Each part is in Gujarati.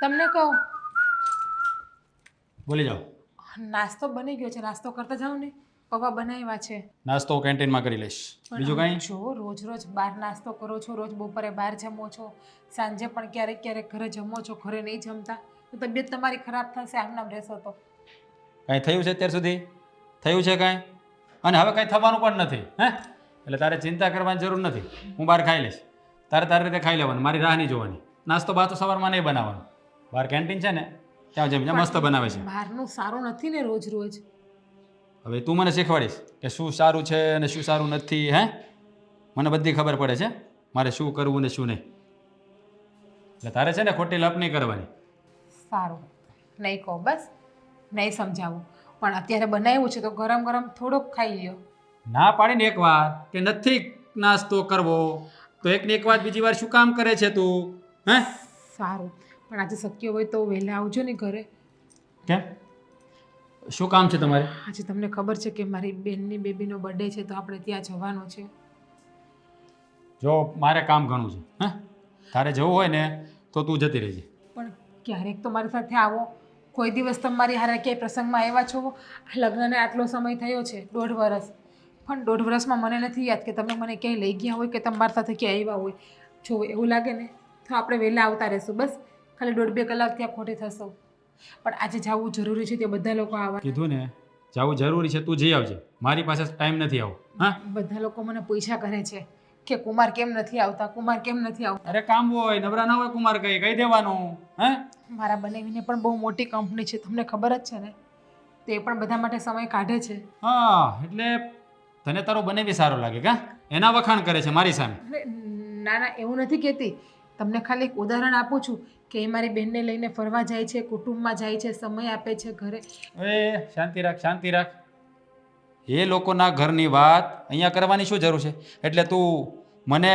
તમને કહું, બોલી જાઓ. નાસ્તો બની ગયો છે, નાસ્તો કરતા જાઓ ને. પૌવા બનાવ્યા છે. નાસ્તો કેન્ટીનમાં કરી લઈશ. બીજું કાંઈ? જો રોજ રોજ બહાર નાસ્તો કરો છો, રોજ બપોરે બહાર જમો છો, સાંજે પણ ક્યારેક ક્યારેક ઘરે જમો છો, ઘરે નહીં જમતા તો તબિયત તમારી ખરાબ થશે. આમનામ રહેશો તો કાંઈ થયું છે અત્યાર સુધી? થયું છે કાંઈ? અને હવે કાંઈ થવાનું પણ નથી. હે એટલે તારે ચિંતા કરવાની જરૂર નથી. હું બહાર ખાઈ લઈશ. તારી રીતે ખાઈ લેવાનું, મારી રાહ નહીં જોવાની. નાસ્તો બાસ્તો સવારમાં નહીં બનાવવાનો. બહાર કેન્ટીન છે ને ત્યાં જમીને મસ્ત બનાવે છે. બહારનું સારું નથી ને રોજ રોજ. હવે તું મને શીખવાડીશ કે શું સારું છે અને શું સારું નથી. હે મને બધી ખબર પડે છે મારે શું કરવું ને શું નહીં. એટલે તારે છે ને ખોટી લપ નહીં કરવાની. સારું, નહીં કહો, બસ નહીં સમજાવું. પણ અત્યારે બનાવ્યું છે તો ગરમ ગરમ થોડોક ખાઈ લ્યો. ના પાડીને એક વાર કે નથી નાસ્તો કરવો તો એકની એક વાત બીજી વાર શું કામ કરે છે તું? હે સારું, પણ આજે શક્ય હોય તો વહેલા આવજો ને ઘરે. કેમ? શું કામ છે તમારે? આજે તમને ખબર છે કે મારી બેનની બેબીનો બર્થડે છે તો આપણે ત્યાં જવાનું છે. જો મારે કામ ઘણું છે. હે તારે જવું હોય ને તો તું જતી રહેજે. પણ ક્યારેક તો મારી સાથે આવો. કોઈ દિવસ તમારી હારે ક્યાંય પ્રસંગમાં આવ્યા છો? લગ્નને આટલો સમય થયો છે, 1.5 વર્ષ. પણ 1.5 વર્ષમાં મને નથી યાદ કે તમે મને ક્યાંય લઈ ગયા હોય કે તમારી સાથે ક્યાંય આવ્યા હોય. જો એવું લાગે ને તો આપણે વહેલા આવતા રહીશું. બસ ખાલી 1.5-2 કલાક ત્યાં ખોટી થશો. પણ આજે જવું જરૂરી છે, તે બધા લોકો આવવા. કીધું ને જવું જરૂરી છે, તું જઈ આવજે. મારી પાસે ટાઈમ નથી આવો. હા બધા લોકો મને પૂછ્યા કરે છે કે કુમાર કેમ નથી આવતા, કુમાર કેમ નથી આવતા. અરે કામ હોય, નવરા ના હોય કુમાર કહી દેવાનું. હે મારા બનાવીને પણ બહુ મોટી કંપની છે, તમને ખબર જ છે ને. તે પણ બધા માટે સમય કાઢે છે. હા એટલે તને તારો બનેવી સારો લાગે કા? એના વખાણ કરે છે મારી સામે. અરે ના ના, એવું નથી કહેતી. તમને ખાલી એક ઉદાહરણ આપું છું કે એ મારી બહેનને લઈને ફરવા જાય છે, કુટુંબમાં જાય છે, સમય આપે છે ઘરે. એ શાંતિ રાખ, શાંતિ રાખ. એ લોકોના ઘરની વાત અહીંયા કરવાની શું જરૂર છે? એટલે તું મને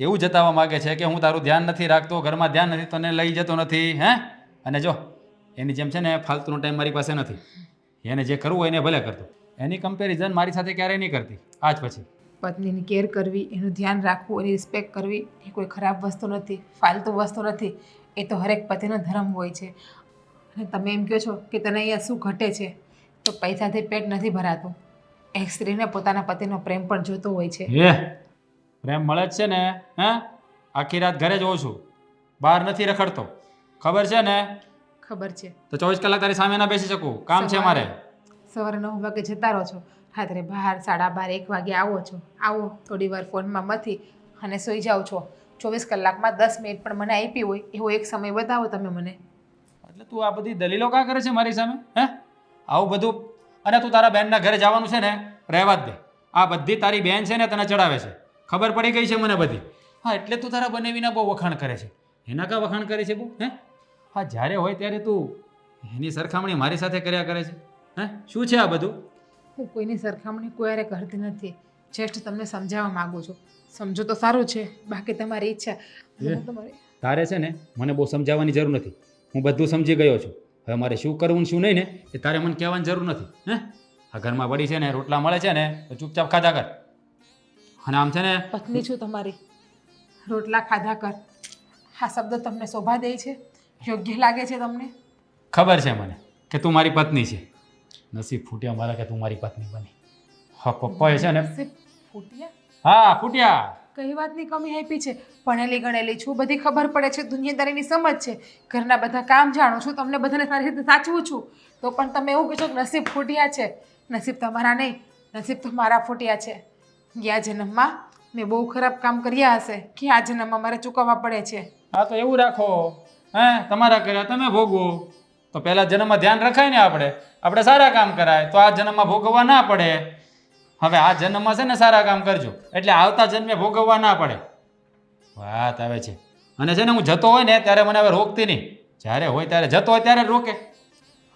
એવું જતાવવા માગે છે કે હું તારું ધ્યાન નથી રાખતો, ઘરમાં ધ્યાન નથી, તને લઈ જતો નથી. હે અને જો એની જેમ છે ને ફાલતુનો ટાઈમ મારી પાસે નથી. એને જે કરવું હોય એને ભલે કરતો. એની કમ્પેરિઝન મારી સાથે ક્યારેય નહીં કરતી આજ પછી. પત્નીની કેર કરવી, એનું ધ્યાન રાખવું, એની રિસ્પેક્ટ કરવી એ કોઈ ખરાબ વસ્તુ નથી, ફાલતુ વસ્તુ નથી. એ તો હરેક પતિનો ધર્મ હોય છે. અને તમે એમ કહો છો કે તને અહીંયા શું ઘટે છે, તો પૈસાથી પેટ નથી ભરાતું. એક સ્ત્રીને પોતાના પતિનો પ્રેમ પણ જોતો હોય છે. એ પ્રેમ મળે જ છે ને. હે આખી રાત ઘરે જ હોઉં છું, બહાર નથી રખડતો. ખબર છે ને? ખબર છે. તો 24 કલાક તારી સામે ના બેસી શકું, કામ છે મારે. સવારે 9 વાગે જતા રહો છો, રાત્રે 12, 12:30, 1 વાગે આવો છો. આવો થોડી વાર ફોનમાં મથી અને સૂઈ જાઓ છો. 24 કલાકમાં 10 મિનિટ પણ મને આપી હોય એવો એક સમય બતાવો તમે મને. એટલે તું આ બધી દલીલો કા કરે છે મારી સામે? હે આવું બધું? અને તું તારા બહેનના ઘરે જવાનું છે ને, રહેવા જ દે. આ બધી તારી બહેન છે ને તને ચડાવે છે, ખબર પડી ગઈ છે મને બધી. હા એટલે તું તારા બનેવીના બહુ વખાણ કરે છે. એના કા વખાણ કરે છે બહુ? હે હા જ્યારે હોય ત્યારે તું એની સરખામણી મારી સાથે કર્યા કરે છે. હે શું છે આ બધું? હું કોઈની સરખામણી કોઈ હારે કરતી નથી. જસ્ટ તમને સમજાવવા માગું છું. સમજો તો સારું છે, બાકી તમારી ઈચ્છા. હું તમારી તારે છે ને મને બહુ સમજાવવાની જરૂર નથી. હું બધું સમજી ગયો છું. હવે મારે શું કરવું ને શું નહીં ને એ તારે મને કહેવાની જરૂર નથી. હે આ ઘરમાં વળી છે ને રોટલા મળે છે ને તો ચૂપચાપ ખાધા કર. અને આમ છે ને પત્ની છું તમારી, રોટલા ખાધા કર. આ શબ્દ તમને શોભા દે છે? યોગ્ય લાગે છે તમને? ખબર છે મને કે તું મારી પત્ની છે. નસીબ ફૂટ્યા મારા કે તું મારી પત્ની બની. હા પપ્પાએ છે ને નસીબ ફૂટ્યા? હા ફૂટ્યા. કઈ વાતની કમી આપી છે? ભણેલી ગણેલી છું, બધી ખબર પડે છે, દુનિયાદારીની સમજ છે, ઘરના બધા કામ જાણું છું, તમને બધાને સારી રીતે સાચવું છું. તો પણ તમે એવું કહો છો કે નસીબ ફૂટ્યા છે. નસીબ તમારા નહીં, નસીબ તો મારા ફૂટ્યા છે. ગયા જન્મમાં મેં બહુ ખરાબ કામ કર્યા હશે કે આ જન્મમાં મારે ચૂકવવા પડે છે. હા તો એવું રાખો. હે તમારા કર્યા તમે ભોગવો. તો પહેલા જન્મમાં ધ્યાન રખાય ને આપણે સારા કામ કરાય તો આ જન્મમાં ભોગવવા ના પડે. હવે આ જન્મમાં છે ને સારા કામ કરજો એટલે આવતા જન્મે ભોગવવા ના પડે. વાત આવે છે. અને છે ને હું જતો હોય ને ત્યારે મને હવે રોકતી નહીં. જ્યારે હોય ત્યારે જતો હોય ત્યારે જ રોકે.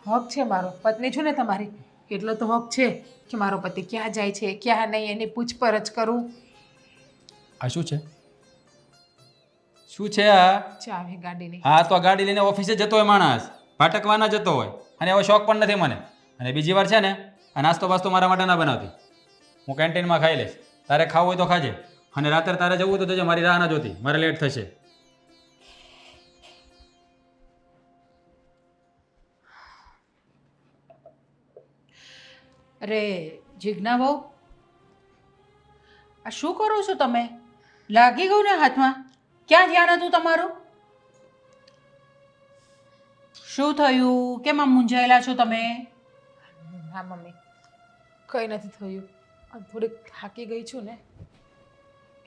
હક છે મારો, પત્ની છું ને તમારી, એટલો તો હક છે કે મારો પતિ ક્યાં જાય છે ક્યાં નહીં એની પૂછપરછ કરું. આ શું છે? શું છે આ? ચાવી ગાડીની. હા તો આ ગાડી લઈને ઓફિસે જતો હોય માણસ, ભટકવાના જતો હોય. અને એવો શોખ પણ નથી મને. અને બીજી વાર છે ને આ નાસ્તો બાસ્તો મારા માટે ના બનાવતી. હું કેન્ટીનમાં ખાઈ લઈશ. તારે ખાવું હોય તો ખાજે. અને રાત્રે તારે જવું તો જજે, મારી રાહ ના જોતી, મારે લેટ થશે. અરે જીજ્ઞા બહુ, આ શું કરો છો તમે? લાગી ગયું ને હાથમાં? ક્યાં ધ્યાન હતું તમારું? શું થયું? કેમ આમ મૂંઝાયેલા છો તમે? હા મમ્મી, કંઈ નથી થયું. આ થોડીક થાકી ગઈ છું ને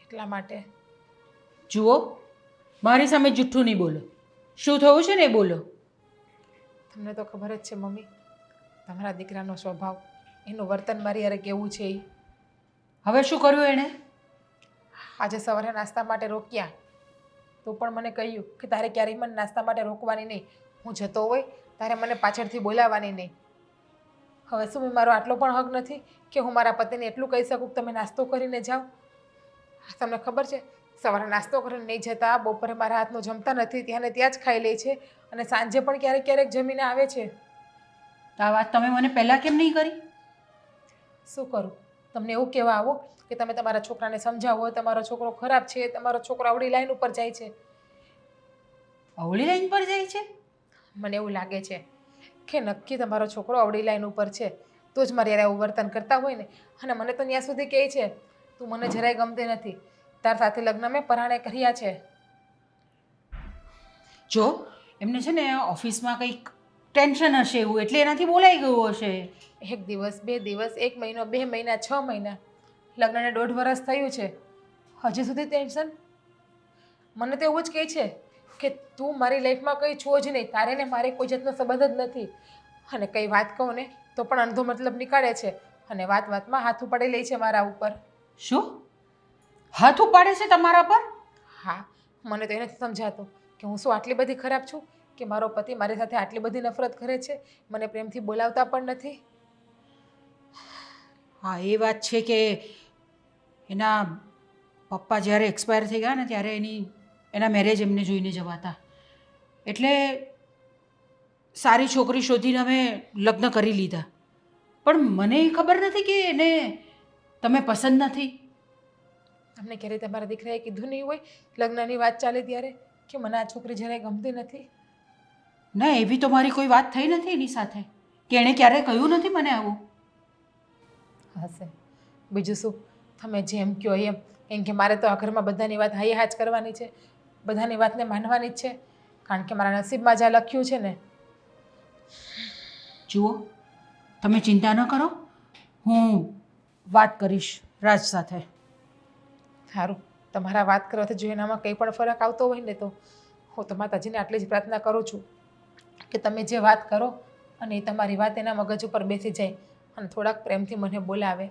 એટલા માટે. જુઓ, મારી સામે જુઠ્ઠું નહીં બોલો. શું થયું છે ને એ બોલો. તમને તો ખબર જ છે મમ્મી, તમારા દીકરાનો સ્વભાવ, એનું વર્તન મારી યારે કેવું છે એ. હવે શું કર્યું એણે? આજે સવારે નાસ્તા માટે રોક્યા તો પણ મને કહ્યું કે તારે ક્યારેય મને નાસ્તા માટે રોકવાની નહીં. હું જતો હોય તારે મને પાછળથી બોલાવવાની નહીં. હવે શું મારો આટલો પણ હક નથી કે હું મારા પતિને એટલું કહી શકું કે તમે નાસ્તો કરીને જાઓ? તમને ખબર છે, સવારે નાસ્તો કરીને નહીં જતા, બપોરે મારા હાથનું જમતા નથી, ત્યાં ને ત્યાં જ ખાઈ લે છે અને સાંજે પણ ક્યારેક ક્યારેક જમીને આવે છે. તો આ વાત તમે મને પહેલાં કેમ નહીં કરી? શું કરું? તમને એવું કહેવા આવો કે તમે તમારા છોકરાને સમજાવો તમારો છોકરો ખરાબ છે, તમારો છોકરો આવડી લાઈન ઉપર જાય છે. અવળી લાઈન પર જાય છે? મને એવું લાગે છે કે નક્કી તમારો છોકરો અવળી લાઈન ઉપર છે, તો જ મારે યાર એવું વર્તન કરતા હોય ને. અને મને તો ત્યાં સુધી કહે છે તું મને જરાય ગમતી નથી, તાર સાથે લગ્ન મેં પરાણે કર્યા છે. જો એમને છે ને ઓફિસમાં કંઈક ટેન્શન હશે એવું, એટલે એનાથી બોલાઈ ગયું હશે. 1 દિવસ 2 દિવસ 1 મહિનો 2 મહિના 6 મહિના, લગ્નને 1.5 વર્ષ થયું છે, હજી સુધી ટેન્શન? મને તો એવું જ કહે છે કે તું મારી લાઈફમાં કંઈ છો જ નહીં, તારે ને મારે કોઈ જાતનો સંબંધ જ નથી. અને કંઈ વાત કહું ને તો પણ અડધો મતલબ નીકાળે છે અને વાત વાતમાં હાથ ઉપાડી લે છે મારા ઉપર. શું હાથ ઉપાડે છે તમારા પર? હા, મને તો એ નથી સમજાતું કે હું શું આટલી બધી ખરાબ છું કે મારો પતિ મારી સાથે આટલી બધી નફરત કરે છે, મને પ્રેમથી બોલાવતા પણ નથી. હા, એ વાત છે કે એના પપ્પા જ્યારે એક્સપાયર થઈ ગયા ને ત્યારે એના મેરેજ એમને જોઈને જવાતા, એટલે સારી છોકરી શોધીને અમે લગ્ન કરી લીધા. પણ મને ખબર નથી કે એને તમે પસંદ નથી. તમને ક્યારેય તમારા દીકરાએ કીધું નહીં હોય લગ્નની વાત ચાલે ત્યારે કે મને આ છોકરી જરાય ગમતી નથી? ના, એવી તો મારી કોઈ વાત થઈ નથી એની સાથે કે એણે ક્યારેય કહ્યું નથી મને આવું. હશે, બીજું શું? તમે જેમ કહો એમ કે મારે તો આ ઘરમાં બધાની વાત હાઈ હાજ કરવાની છે, બધાની વાતને માનવાની જ છે, કારણ કે મારા નસીબમાં જ્યાં લખ્યું છે ને. જુઓ, તમે ચિંતા ન કરો, હું વાત કરીશ રાજ સાથે. સારું, તમારા વાત કરવાથી જો એનામાં કંઈ પણ ફરક આવતો હોય ને તો હું તો માતાજીને આટલી જ પ્રાર્થના કરું છું કે તમે જે વાત કરો અને એ તમારી વાત એના મગજ ઉપર બેસી જાય અને થોડાક પ્રેમથી મને બોલાવે.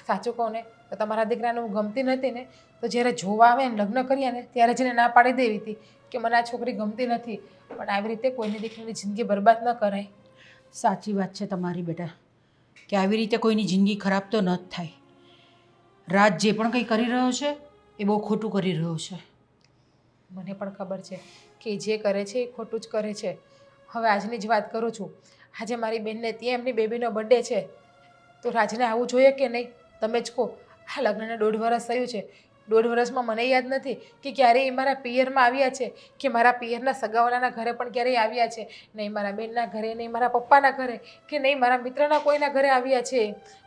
સાચું કહું ને તો તમારા દીકરાને હું ગમતી નથી ને તો જ્યારે જોવા આવે ને લગ્ન કર્યા ને ત્યારે જ એને ના પાડી દેવી હતી કે મને આ છોકરી ગમતી નથી. પણ આવી રીતે કોઈની દીકરીની જિંદગી બરબાદ ન કરાય. સાચી વાત છે તમારી બેટા, કે આવી રીતે કોઈની જિંદગી ખરાબ તો ન જ થાય. રાજ જે પણ કંઈ કરી રહ્યો છે એ બહુ ખોટું કરી રહ્યો છે. મને પણ ખબર છે કે જે કરે છે એ ખોટું જ કરે છે. હવે આજની જ વાત કરું છું. આજે મારી બેનને ત્યાં એમની બેબીનો બર્થડે છે, તો રાજને આવવું જોઈએ કે નહીં? તમે જ કહો. આ લગ્નને 1.5 વર્ષ થયું છે, 1.5 વર્ષમાં મને યાદ નથી કે ક્યારેય એ મારા પિયરમાં આવ્યા છે કે મારા પિયરના સગાવાલાના ઘરે પણ ક્યારેય આવ્યા છે. નહીં મારા બેનના ઘરે, નહીં મારા પપ્પાના ઘરે, કે નહીં મારા મિત્રના કોઈના ઘરે આવ્યા છે.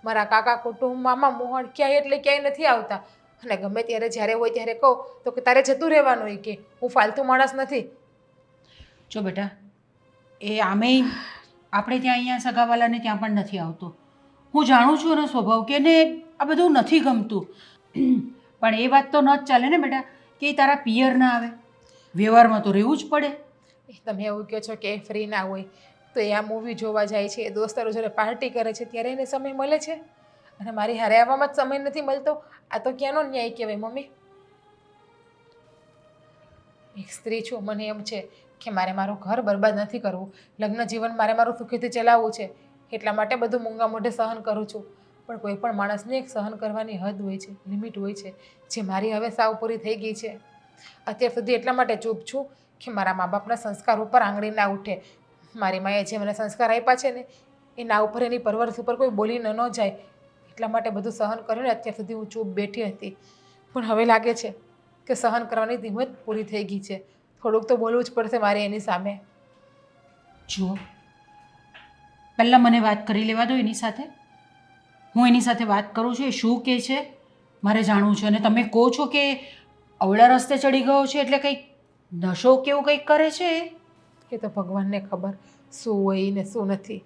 મારા કાકા કુટુંબ, મામા મોહણ ક્યાંય એટલે ક્યાંય નથી આવતા. અને ગમે ત્યારે જ્યારે હોય ત્યારે કહો તો કે તારે જતું રહેવાનું હોય, કે હું ફાલતુ માણસ નથી. જો બેટા, એ આમેય આપણે ત્યાં અહીંયા સગાવાલાને ત્યાં પણ નથી આવતો. હું જાણું છું એનો સ્વભાવ કે એને આ બધું નથી ગમતું. પણ એ વાત તો ન જ ચાલે ને બેટા કે એ તારા પિયર ના આવે. વ્યવહારમાં તો રહેવું જ પડે. તમે એવું કહો છો કે એ ફ્રી ના હોય તો એ આ મૂવી જોવા જાય છે, દોસ્તારો જોડે પાર્ટી કરે છે, ત્યારે એને સમય મળે છે અને મારી હારે આવવામાં જ સમય નથી મળતો. આ તો ક્યાંનો ન્યાય કહેવાય મમ્મી? એક સ્ત્રી છું, મને એમ છે કે મારે મારું ઘર બરબાદ નથી કરવું, લગ્ન જીવન મારે મારું સુખીથી ચલાવવું છે, એટલા માટે બધું મૂંગા મોઢે સહન કરું છું. પણ કોઈ પણ માણસને એક સહન કરવાની હદ હોય છે, લિમિટ હોય છે, જે મારી હવે સાવ પૂરી થઈ ગઈ છે. અત્યાર સુધી એટલા માટે ચૂપ છું કે મારા મા બાપના સંસ્કાર ઉપર આંગળી ના ઉઠે. મારી માએ જે મને સંસ્કાર આપ્યા છે ને એના ઉપર, એની પરવરિશ ઉપર કોઈ બોલીને ન જાય, એટલા માટે બધું સહન કરીને અત્યાર સુધી હું ચૂપ બેઠી હતી. પણ હવે લાગે છે કે સહન કરવાની હિંમત પૂરી થઈ ગઈ છે. થોડુંક તો બોલવું જ પડશે મારે એની સામે. જુઓ, પહેલાં મને વાત કરી લેવા દો એની સાથે, હું એની સાથે વાત કરું છું એ શું કહે છે મારે જાણવું છે. અને તમે કહો છો કે અવળા રસ્તે ચડી ગયો છે એટલે કંઈક નશો કેવું કંઈક કરે છે એ? એ તો ભગવાનને ખબર શું હોય ને શું નથી.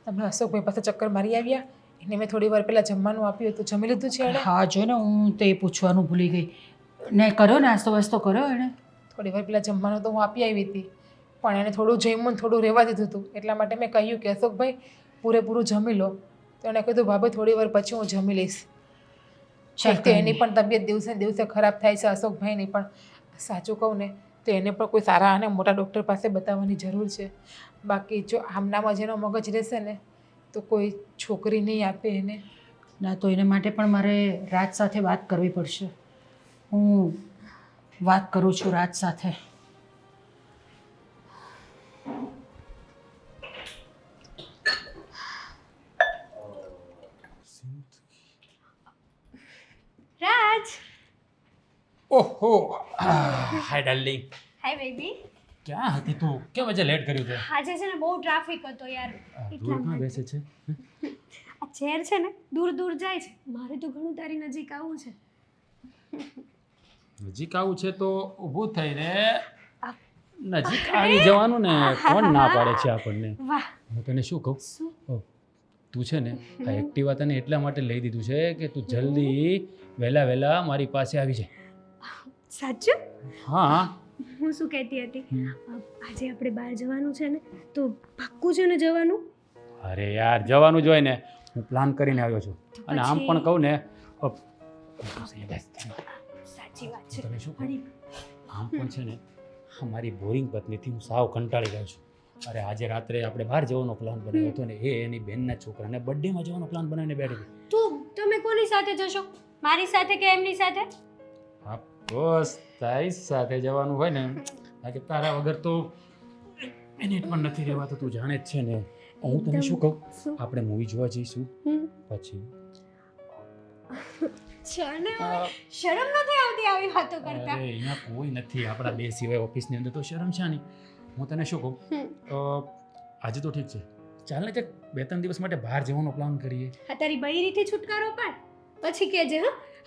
તમે અશોકભાઈ પાસે ચક્કર મારી આવ્યા એને મેં થોડી વાર પહેલાં જમવાનું આપ્યું હતું, જમી લીધું છે એણે? હા જો ને હું તે પૂછવાનું ભૂલી ગઈ. ને કર્યો નાસ્તો વાસ્તો કર્યો એણે? થોડી વાર પહેલાં જમવાનું તો હું આપી આવી હતી, પણ એને થોડું જમ્યું ને થોડું રહેવા દીધું હતું. એટલા માટે મેં કહ્યું કે અશોકભાઈ પૂરેપૂરું જમી લો. તો એણે કીધું ભાભી થોડી વાર પછી હું જમી લઈશ. ચાલ કે એની પણ તબિયત દિવસે ને દિવસે ખરાબ થાય છે અશોકભાઈની પણ. સાચું કહું ને તો એને પણ કોઈ સારા અને મોટા ડૉક્ટર પાસે બતાવવાની જરૂર છે. બાકી જો આમનામાં જેનો મગજ રહેશે ને તો કોઈ છોકરી નહીં આપે એને. ના તો એના માટે પણ મારે રાજ સાથે વાત કરવી પડશે. હું વાત કરું છું રાજ સાથે. રાજ, ઓહો હાય ડાર્લિંગ, હાય બેબી. ક્યાં હતી તું? કેમ આજે લેટ કર્યું તે? આજે છે ને બહુ ટ્રાફિક હતો યાર. દૂર ક્યાં બેસે છે? આ ચેર છે ને દૂર દૂર જાય છે. મારે તો ઘણું તારી નજીક આવવું છે. નજીક આવું છે તો ઊભું થઈને નજીક આવી જવાનું ને. કોણ ના પાડે છે આપણને? વાહ, હું તને શું કહું, શું? તું છે ને આ એક્ટિવા તને એટલા માટે લઈ દીધું છે કે તું જલ્દી વહેલા મારી પાસે આવી જાય. સાચું? હા. હું શું કહેતી હતી, આજે આપણે બહાર જવાનું છે ને તો પાક્કું છે ને જવાનું? અરે યાર જવાનું જ હોય ને. હું પ્લાન કરીને આવ્યો છું. અને આમ પછી? પણ કહું ને સાચી વાત છે. તને શું કહું, પણ આમ પણ છે ને મારી બોરિંગ પત્નીથી હું સાવ કંટાળી ગયો છું. અરે આજે રાત્રે આપણે બહાર જવાનો પ્લાન બનાવ્યો હતો ને એ એની બેનના છોકરાને બર્થડેમાં જવાનો પ્લાન બનાવીને બેઠી હતી. તમે કોની સાથે જશો? મારી સાથે કે એમની સાથે? હા બસ તારી સાથે જવાનું હોય ને કારણ કે તારા વગર તો મિનિટ પણ નથી રહેવાતું. તું જાણે જ છે ને. હું તને શું કહું, શું? આપણે મૂવી જોવા જઈશું હમ. પછી શરમ નથી આવતી આવી વાતો અરે કરતા? અહીંયા કોઈ નથી આપણા બે સિવાય ઓફિસની અંદર, તો શરમ છે નહીં. હું તને શું કહું, આજે તો ઠીક છે, ચાલ ને 2-3 દિવસ માટે બહાર જવાનો પ્લાન કરીએ. હા, તારી બૈરીથી છુટકારો પાડ પછી કહેજે.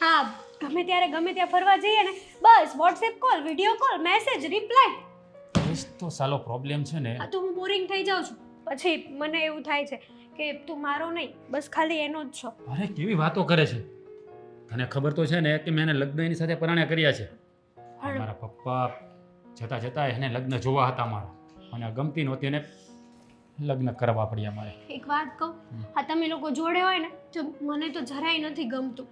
હા, ગમે ત્યારે ગમે ત્યાં ફરવા જઈએ ને બસ WhatsApp call, video call, message, reply. એ જ તો સાલો પ્રોબ્લેમ છે ને. આ તો હું બોરિંગ થઈ જાઉં છું. પછી મને એવું થાય છે કે તું મારો નહીં, બસ ખાલી એનો જ છો. અરે કેવી વાતો કરે છે. તને ખબર તો છે ને કે મેં એને લગ્ન એની સાથે પરણ્યા કર્યા છે. પણ મારા પપ્પા છતાં એને લગ્ન જોવા હતા મારા, અને ગમતી નહોતી અને લગ્ન કરવા પડ્યા મારે. એક વાત કહું, આ તમે લોકો જોડે હોય ને તો મને તો જરાય નથી ગમતું.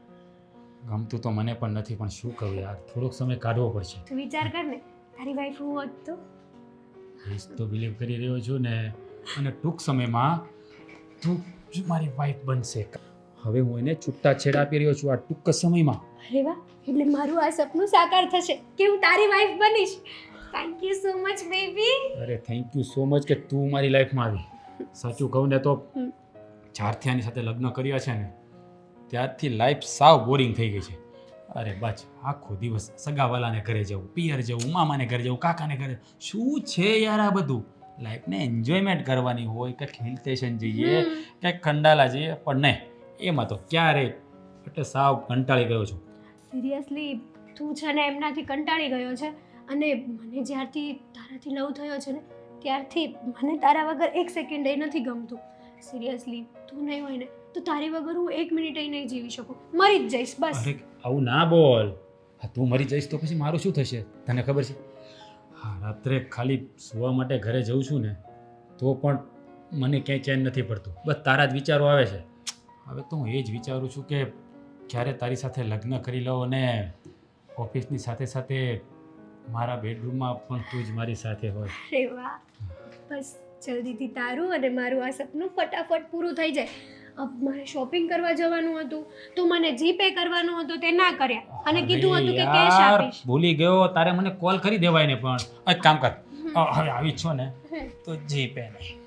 ગમતું તો મને પણ નથી, પણ શું કહું યાર, થોડોક સમય કાઢવો પડશે. તું વિચાર કર ને, તારી વાઈફ હું હોત તો? એ જ તો બિલીવ કરી રહ્યો છું ને. અને ટૂંક સમયમાં તું જ મારી વાઈફ બનશે. હવે હું એને છૂટા છેડા આપી રહ્યો છું આ ટૂંક સમયમાં. અરે વાહ, એટલે મારું આ સપનું સાકાર થશે કે હું તારી વાઈફ બનીશ. Thank you so much baby. અરે થેન્ક યુ સો મચ કે તું મારી લાઈફમાં આવી. સાચું કહું ને તો જ્યારથી આની સાથે લગ્ન કર્યા છે ને ત્યારથી લાઈફ સાવ બોરિંગ થઈ ગઈ છે. અરે બસ આખો દિવસ સગાવાલાને ઘરે જવું, પિયર જવું, મામાને ઘરે જવું, કાકાને ઘરે. શું છે યાર આ બધું? લાઈફને એન્જોયમેન્ટ કરવાની હોય, કંઈક હિલ સ્ટેશન જઈએ, કંઈક ખંડાલા જઈએ, પણ નહીં, એમાં તો ક્યારે એટલે સાવ કંટાળી ગયો છું. સિરિયસલી તું છે ને એમનાથી કંટાળી ગયો છે. અને મને જ્યારથી તારાથી લવ થયો છે ને ત્યારથી મને તારા વગર એક સેકન્ડ એ નથી ગમતું. સિરિયસલી તું નહીં હોય ને તો તારી વગર હું 1 મિનિટ નહીં જીવી શકું, મરી જ જઈશ બસ. અરે આવું ના બોલ. હા તું મરી જઈશ તો પછી મારું શું થશે તને ખબર છે? હા રાત્રે ખાલી સુવા માટે ઘરે જઉં છું ને તો પણ મને ક્યાંય ચેન નથી પડતું. બસ તારા જ વિચારો આવે છે. હવે તો હું એ જ વિચારું છું કે ક્યારે તારી સાથે લગ્ન કરી લઉં અને ઓફિસની સાથે સાથે મારા બેડરૂમમાં પણ તું જ મારી સાથે હોય. અરે વાહ, બસ જલ્દીથી તારું અને મારું આ સપનું ફટાફટ પૂરું થઈ જાય. મારે શોપિંગ કરવા જવાનું હતું તો મને જીપે કરવાનું હતું તે ના કર્યા અને કીધું હતું કે કેશ આપીશ. ભૂલી ગયો, તારે મને કોલ કરી દેવાય ને. પણ એક કામ કર, હવે આવી જ છો ને તો જીપે નહીં,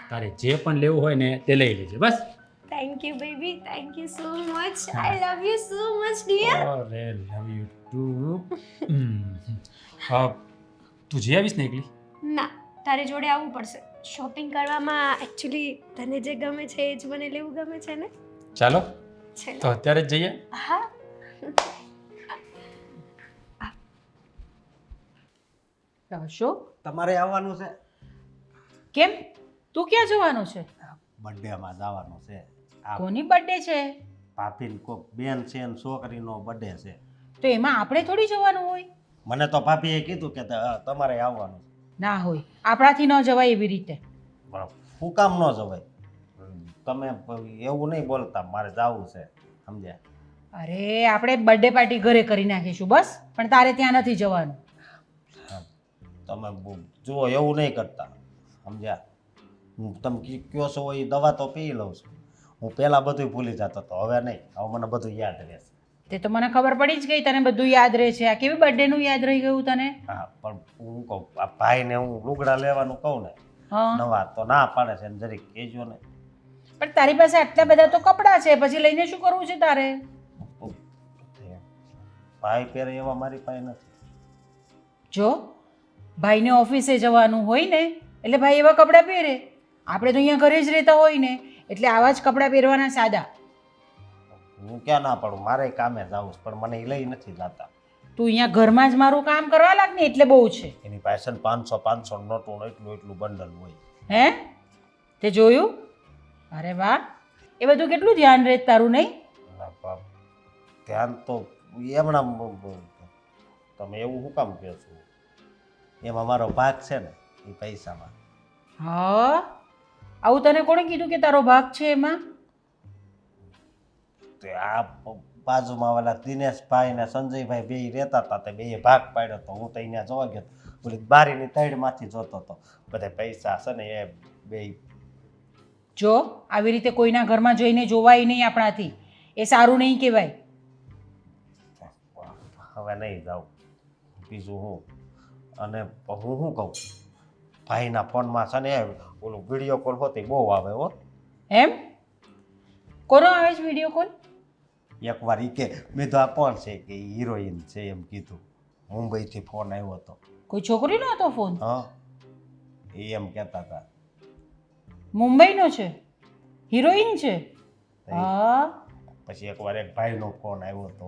તારે જે પણ લેવું હોય ને તે લઈ લેજે બસ. Thank you baby, thank you so much. I love you so much dear. અરે લવ યુ ટુ. તું જઈ આવીશ ને એકલી? ના, તારે જોડે આવવું પડશે. શોપિંગ કરવામાં એકચ્યુઅલી તને જે ગમે છે એ જ મને લેવું ગમે છે ને ચાલો છે ને? તો અત્યારે જ જઈએ. હા અશોક તમારે આવવાનું છે કેમ તું ક્યાં જવાનું છે? બર્થડેમાં જવાનું છે. આ કોની બર્થડે છે? ભાભીની કોક બેન છે ને છોકરીનો બર્થડે છે. તો એમાં આપણે થોડી જવાનું હોય? મને તો ભાભીએ કીધું કે તમારે આવવાનું છે. ના હોય, આપણાથી ન જવાય એવી રીતે. પણ શું કામ ન જવાય? તમે એવું નહીં બોલતા, મારે જવું છે, સમજ્યા? અરે આપણે બર્થડે પાર્ટી ઘરે કરી નાખીશું બસ, પણ તારે ત્યાં નથી જવાનું. તમે જુઓ એવું નહીં કરતા, સમજ્યા? હું તમે કયો છો એ દવા તો પી લઉં છું. હું પહેલાં બધું ભૂલી જતો હતો, હવે નહીં, હવે મને બધું યાદ રહેશે. તે તો મને ખબર પડી જ ગઈ તને બધું યાદ રહે છે. આ કેવી બર્થડેનું યાદ રહી ગયું તને? હા, પણ હું કહું આ ભાઈને હું લુગડા લેવાનું કહું ને હા, નવા, તો ના પાડે છે ને, જરીક કહેજો ને. પણ તારી પાસે આટલા બધા તો કપડાં છે, પછી લઈને શું કરવું છે તારે? ભાઈ પહેરે એવા મારી પાસે નથી. જો ભાઈને ઓફિસે જવાનું હોય ને એટલે ભાઈ એવા કપડાં પહેરે. આપણે તો અહીંયા ઘરે જ રહેતા હોય ને એટલે આવા જ કપડાં પહેરવાના સાદા. હું ક્યાં ના પડું, મારે કામે જવું છે, પણ મને એ લઈ નથી જતા. તું અહીંયા ઘરમાં જ મારું કામ કરવા લાગ ને એટલે બહુ છે. એની પાસે 500 નોટું એટલું બંડલ હોય. હે તે જોયું? અરે વાહ, એ બધું કેટલું ધ્યાન રહે તારું નહીં? ના બાપ, ધ્યાન તો એમણા તમે એવું શું કામ કહો છો? એમાં મારો ભાગ છે ને એ પૈસામાં. હા, આવું તને કોણે કીધું કે તારો ભાગ છે એમાં? તો આ બાજુમાં ઓલા દિનેશભાઈ ને સંજયભાઈ બે રહેતા હતા, તે બે ભાગ પાડ્યો તો હું તો અહીંયા જોવા ગયો. ઓલી બારીની તળમાંથી જોતો હતો. બધા પૈસા છે ને એ બે. જો આવી રીતે કોઈના ઘરમાં જઈને જોવાય નહીં આપણાથી, એ સારું નહીં કહેવાય. હવે નહીં જાઉં. બીજું હું અને હું શું કહું, ભાઈના ફોનમાં છે ને ઓલું વિડીયો કોલ હોતી બહુ આવે હો. એમ? કોનો આવે છે વિડીયો કોલ? એકવાર ઈ કે મેં તો આ કોણ છે કે હિરોઈન છે એમ કીધું. મુંબઈથી ફોન આવ્યો હતો. કોઈ છોકરીનો હતો ફોન? હા, એ એમ કહેતા હતા. મુંબઈનો છે? હિરોઈન છે? હા. પછી એકવાર એક ભાઈનો ફોન આવ્યો હતો,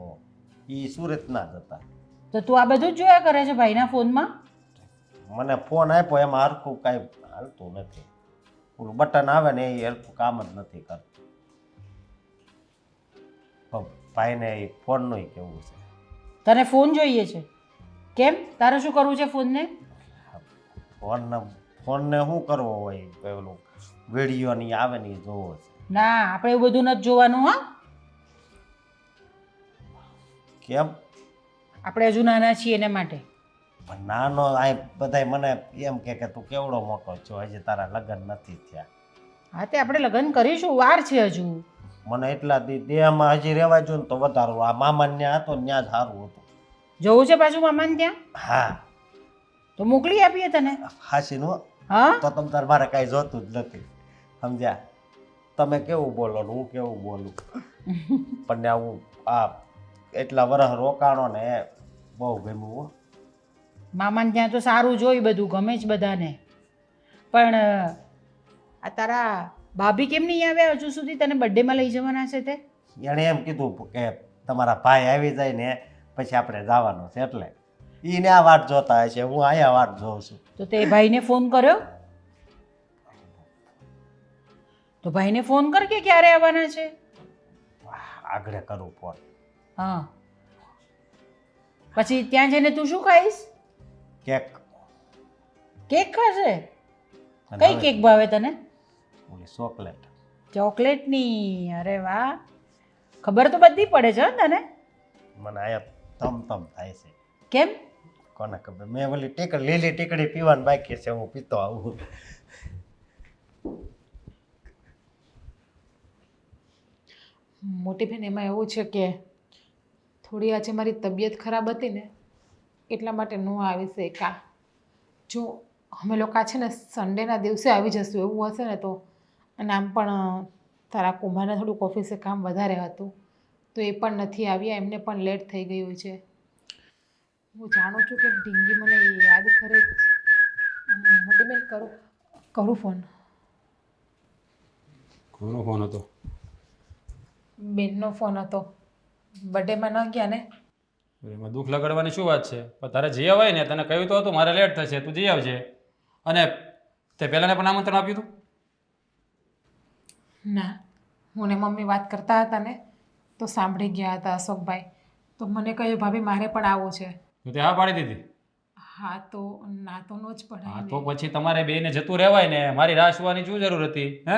એ સુરતના જ હતા. તો તું આ બધું જ જોયા કરે છે ભાઈના ફોનમાં? મને ફોન આપ્યો એમાં હરખું કાંઈ હાલતું નથી. ઓલું બટન આવે ને એ હરખું કામ જ નથી કરતું. ભાઈને એ ફોનનું કેવું છે. તને ફોન જોઈએ છે? કેમ, તારે શું કરવું છે ફોનને? ફોનને શું કરવો હોય, પેલું વિડીયો ની આવે ને એ જોવો છે. ના, આપણે એવું બધું નથી જોવાનું. હા, કેમ? આપણે હજુ નાના છીએ એના માટે. પણ નાનો આ બધાય મને એમ કે તું કેવડો મોટો છો, હજી તારા લગ્ન નથી થયા. હા, તે આપણે લગ્ન કરીશું, વાર છે હજુ. મને એટલા દેહમાં હજી રહેવા જો ને તો વધારું. આ મામા ત્યાં હતો ત્યાં જ સારું હતું. જવું છે પાછું મામાને ત્યાં? હા, તો મોકલી આપીએ તને. હાસી નો હા, તો તમ તાર મારે કાંઈ જોતું જ નથી, સમજ્યા? તમે કેવું બોલો ને હું કેવું બોલું, પણ હું આ એટલા વર્ષ રોકાણો ને એ બહુ ગમ્યું હો. મામાને ત્યાં તો સારું જોઈ, બધું ગમે જ બધાને. પણ આ તારા ભાભી કેમ નહીં આવ્યા હજુ સુધી? તને બર્થડેમાં લઈ જવાના છે તે? એણે એમ કીધું કે તમારા ભાઈ આવી જાય ને પછી આપણે જવાનું છે, એટલે એને આ વાટ જોતા હશે, હું અહીંયા વાટ જોઉં છું. તો તે ભાઈને ફોન કર્યો? તો ભાઈને ફોન કર કે ક્યારે આવવાના છે. આગળ કરું ફોન. હા, પછી ત્યાં જઈને તું શું ખાઈશ? કેક. કેક ખાશે? અને કઈ હવે કેક ભાવે તને? ઓલી ચોકલેટ. ચોકલેટની? અરે વાહ, ખબર તો બધી પડે છે હો તને. મને આયા તમ થાય છે. કેમ? કોને ખબર, મેં ઓલી લીલી ટીકડી પીવાનું બાકી છે, હું પીતો આવું. મોટી બેન, એમાં એવું છે કે થોડી આજે મારી તબિયત ખરાબ હતી ને એટલા માટે ન આવી શકા. જો અમે લોકો છે ને સન્ડેના દિવસે આવી જશું એવું હશે ને તો, અને આમ પણ તારા કુમારને થોડુંક ઓફિસે કામ વધારે હતું તો એ પણ નથી આવ્યા, એમને પણ લેટ થઈ ગયું છે. હું જાણું છું કે ઢીંગી મને યાદ કરે. મોટી બેન, કરું ફોન. કોનો ફોન હતો? બેનનો ફોન હતો. બર્થડેમાં ન ગયા ને? એમાં દુઃખ લગાડવાની શું વાત છે? પણ તારે જઈ અવાય ને, તને કહ્યું તો હતું મારે લેટ થશે, તું જઈ આવજે. અને તે પહેલાંને પણ આમંત્રણ આપ્યું હતું? ના, હું ને મમ્મી વાત કરતા હતા ને તો સાંભળી ગયા હતા અશોકભાઈ. તો મને કહ્યું ભાભી મારે પણ આવવું છે. તો તે હા પાડી દીધી? હા તો ના તો નો જ હા પડાય તો ને. પછી તમારે બેને જતું રહેવાય ને, મારી રાહ જોવાની શું જરૂર હતી? હે?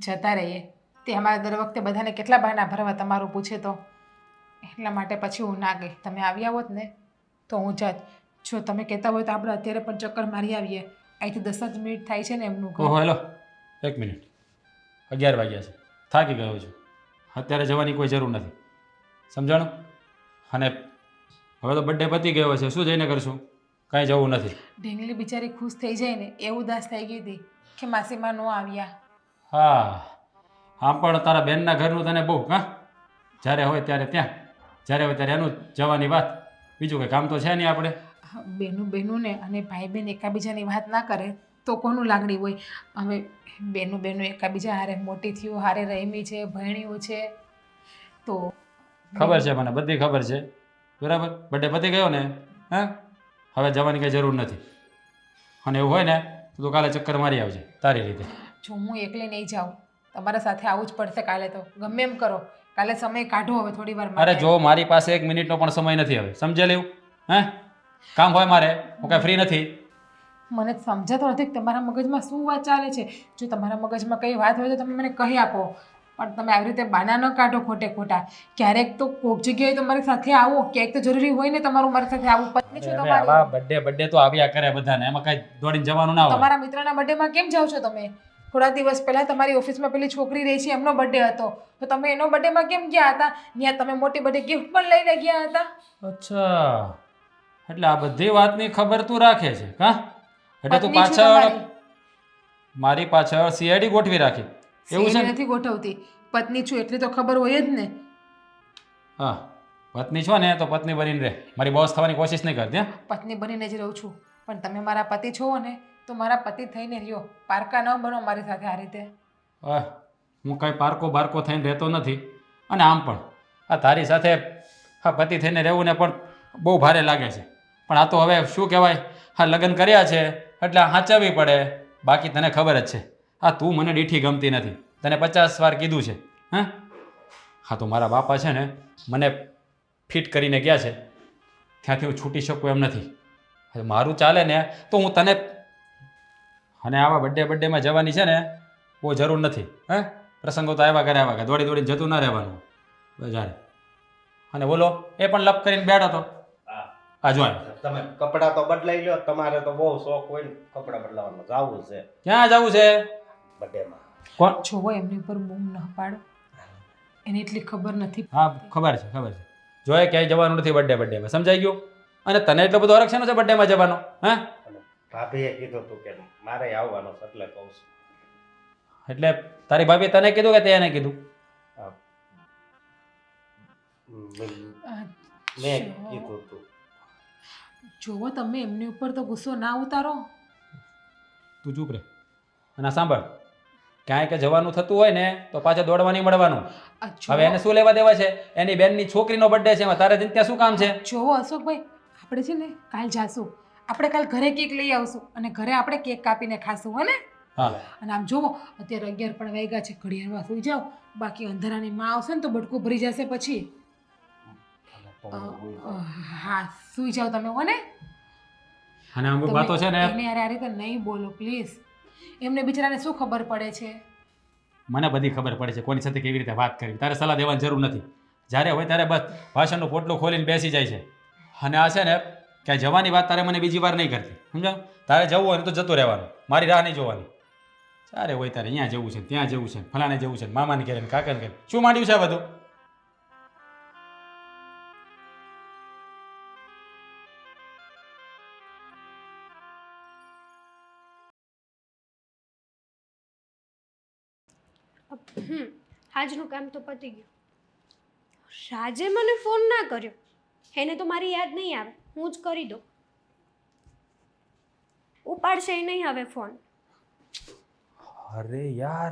જતા રહીએ. તે અમારે દર વખતે બધાને કેટલા બહાના ભરવા તમારું પૂછે તો. એટલા માટે પછી હું ના ગઈ. તમે આવ્યા હોત ને તો હું જાત. જો તમે કહેતા હોય તો આપણે અત્યારે પણ ચક્કર મારી આવીએ. અહીંથી 10 જ મિનિટ થાય છે ને એમનું ઘર. ઓહો હેલો, 1 મિનિટ. 11 વાગ્યા છે, થાકી ગયો છું. અત્યારે જવાની કોઈ જરૂર નથી, સમજાણું? અને હવે તો બર્થડે પતી ગયો છે, શું જઈને કરશું? કાંઈ જવું નથી. ઢીંગલી બિચારી ખુશ થઈ જાય ને એવું ઉદાસ થઈ ગઈ હતી કે માસીમાં ન આવ્યા. હા, આમ પણ તારા બેનના ઘરનું તને બહુ, હા? જ્યારે હોય ત્યારે ત્યાં, જ્યારે હોય ત્યારે એનું જ જવાની વાત. બીજું કંઈ કામ તો છે નહીં આપણે. બેનું ને અને ભાઈ બહેન એકાબીજાની વાત ના કરે તો કોનું લાગણી હોય? હવે બેનું એકાબીજા હારે મોટી થયું, હારે રમી છે, ભણ્યું છે, તો ખબર છે મને, બધી ખબર છે, બરાબર. બર્થડે પતી ગયો ને, હા? હવે જવાની કંઈ જરૂર નથી. અને એવું હોય ને તો તું કાલે ચક્કર મારી આવજે તારી રીતે. જો હું એકલી નહીં જાઉં, તમારા સાથે આવવું જ પડશે કાલે. તો ગમે એમ કરો, કાલે સમય કાઢો હવે થોડી વાર અરે જો મારી પાસે 1 મિનિટનો પણ સમય નથી હવે, સમજે લેવું? હે? કામ હોય મારે, હું કાંઈ ફ્રી નથી. મને સમજાતો નથી કે તમારા મગજમાં શું વાત ચાલે છે. જો તમારા મગજમાં કઈ વાત હોય તો તમે મને કહી આપો, પણ તમે આવી રીતે બાના ન કાઢો ખોટે ખોટા. ક્યારેક તો કોઈક જગ્યાએ તમારી સાથે આવો, ક્યાંક તો જરૂરી હોય ને તમારું મારી સાથે આવું. પત્ની છો હવે તમારી. આવા બર્થડે તો આવ્યા કરે બધાને, એમાં કાંઈ દોડીને જવાનું ના હોય. તમારા મિત્રના બર્થડેમાં કેમ જાઓ છો તમે? થોડા દિવસ પહેલા તમારી ઓફિસમાં પેલી છોકરી રહી છે એમનો બર્થડે હતો, તો તમે એનો બર્થડેમાં કેમ ગયા હતા? ત્યાં તમે મોટી બર્થડે ગિફ્ટ પણ લઈને ગયા હતા. અચ્છા, એટલે આ બધી વાતની ખબર તું રાખે છે, હા? એટલે તું પત્ની છું પાછળ તમારી. મારી પાછળ સીઆઈડી ગોઠવી રાખી એવું છે સીએડી ને? નથી ગોઠવતી. પત્ની છું એટલી તો ખબર હોય જ ને. હા, પત્ની છો ને તો પત્ની બનીને રહે, મારી બોસ થવાની કોશિશ નહીં કરતી. હા, પત્ની બનીને જ રહું છું, પણ તમે મારા પતિ છો ને તો મારા પતિ થઈને રહ્યો. પારકા ન બનો મારી સાથે આ રીતે. હું કાંઈ પારકો બારકો થઈને રહેતો નથી. અને આમ પણ આ તારી સાથે હા પતિ થઈને રહેવું ને પણ બહુ ભારે લાગે છે. પણ આ તો હવે શું કહેવાય, હા લગ્ન કર્યા છે એટલે હાચવવી પડે. બાકી તને ખબર જ છે, હા તું મને દીઠી ગમતી નથી, તને 50 વાર કીધું છે. હા તો મારા બાપા છે ને મને ફિટ કરીને ગયા છે, ત્યાંથી હું છૂટી શકું એમ નથી. હવે મારું ચાલે ને તો હું તને, અને આવા બર્થડેમાં જવાની છે ને બહુ જરૂર નથી. પ્રસંગો તો આવ્યા કરે દોડી દોડીને જતું ના રહેવાનું બજારે. અને બોલો એ પણ લપ કરીને બેઠો હતો. હા, આ જો તમે કપડાં તો બદલાઈ લ્યો, તમારે તો બહુ શોખ હોય ને કપડાં બદલાવાનો. જાવું છે ક્યાં જવું છે? બર્થડેમાં. કોણ? જોવો એમની ઉપર બૂમ ન પાડો, એને એટલી ખબર નથી. હા ખબર છે. જોએ ક્યાંય જવાનું નથી બર્થડેમાં, સમજાઈ ગયું? અને તને એટલો બધો હરખ છે ને બર્થડેમાં જવાનો? હા, અને ભાભીએ કીધું તું કે મારે આવવાનું છે એટલે કહું છું. એટલે તારી ભાભી તને કીધું કે તે એને કીધું? હા. મેં કીધું તું. જોવો તમે એમની ઉપર તો ગુસ્સો ના ઉતારો. તું ચૂપ રહે. અને સાંભળ, ક્યાંય કે જવાનું થતું હોય ને તો પાછા દોડવાની મળવાનું. હવે એને શું લેવા દેવા છે? એની બેનની છોકરીનો બર્થડે છે, એમાં તારે ત્યાં શું કામ છે? જોવો અશોકભાઈ, આપણે છે ને કાલ જાશું, આપણે કાલ ઘરે કેક લઈ આવશું અને ઘરે આપણે કેક કાપીને ખાશું, હો ને? હા, અને આમ જોવો અત્યારે 11 પણ વાગ્યા છે, ઘડિયાળમાં સુઈ જાઓ, બાકી અંધારાની માં આવશે ને તો બટકું ભરી જશે પછી. હા સુઈ જાઓ તમે, હો ને? અને અમુક વાતો છે ને એને યાર આ રીતે નહીં બોલો પ્લીઝ. એમને બિચારાને શું ખબર પડે છે? મને બધી ખબર પડે છે કોની સાથે કેવી રીતે વાત કરવી. તારે સલાહ દેવાની જરૂર નથી. જ્યારે હોય ત્યારે બસ ભાષણનું પોટલું ખોલીને બેસી જાય છે. અને આ છે ને ક્યાંય જવાની વાત તારે મને બીજી વાર નહીં કરતી, સમજાવ? તારે જવું હોય ને તો જતું રહેવાનું, મારી રાહ નહીં જોવાની. ચારે હોય તારે અહીંયા જવું છે, ત્યાં જવું છે, ફલાણે જવું છે, મામાને ઘરે ને કાકાને ઘરે. શું માંડ્યું છે આ બધું? આજનું કામ તો પતી ગયું. રાજે મને ફોન ના કર્યો, એને તો મારી યાદ નહીં આવે, હું જ કરી દઉં. ઉપાડશે નહીં હવે ફોન. અરે યાર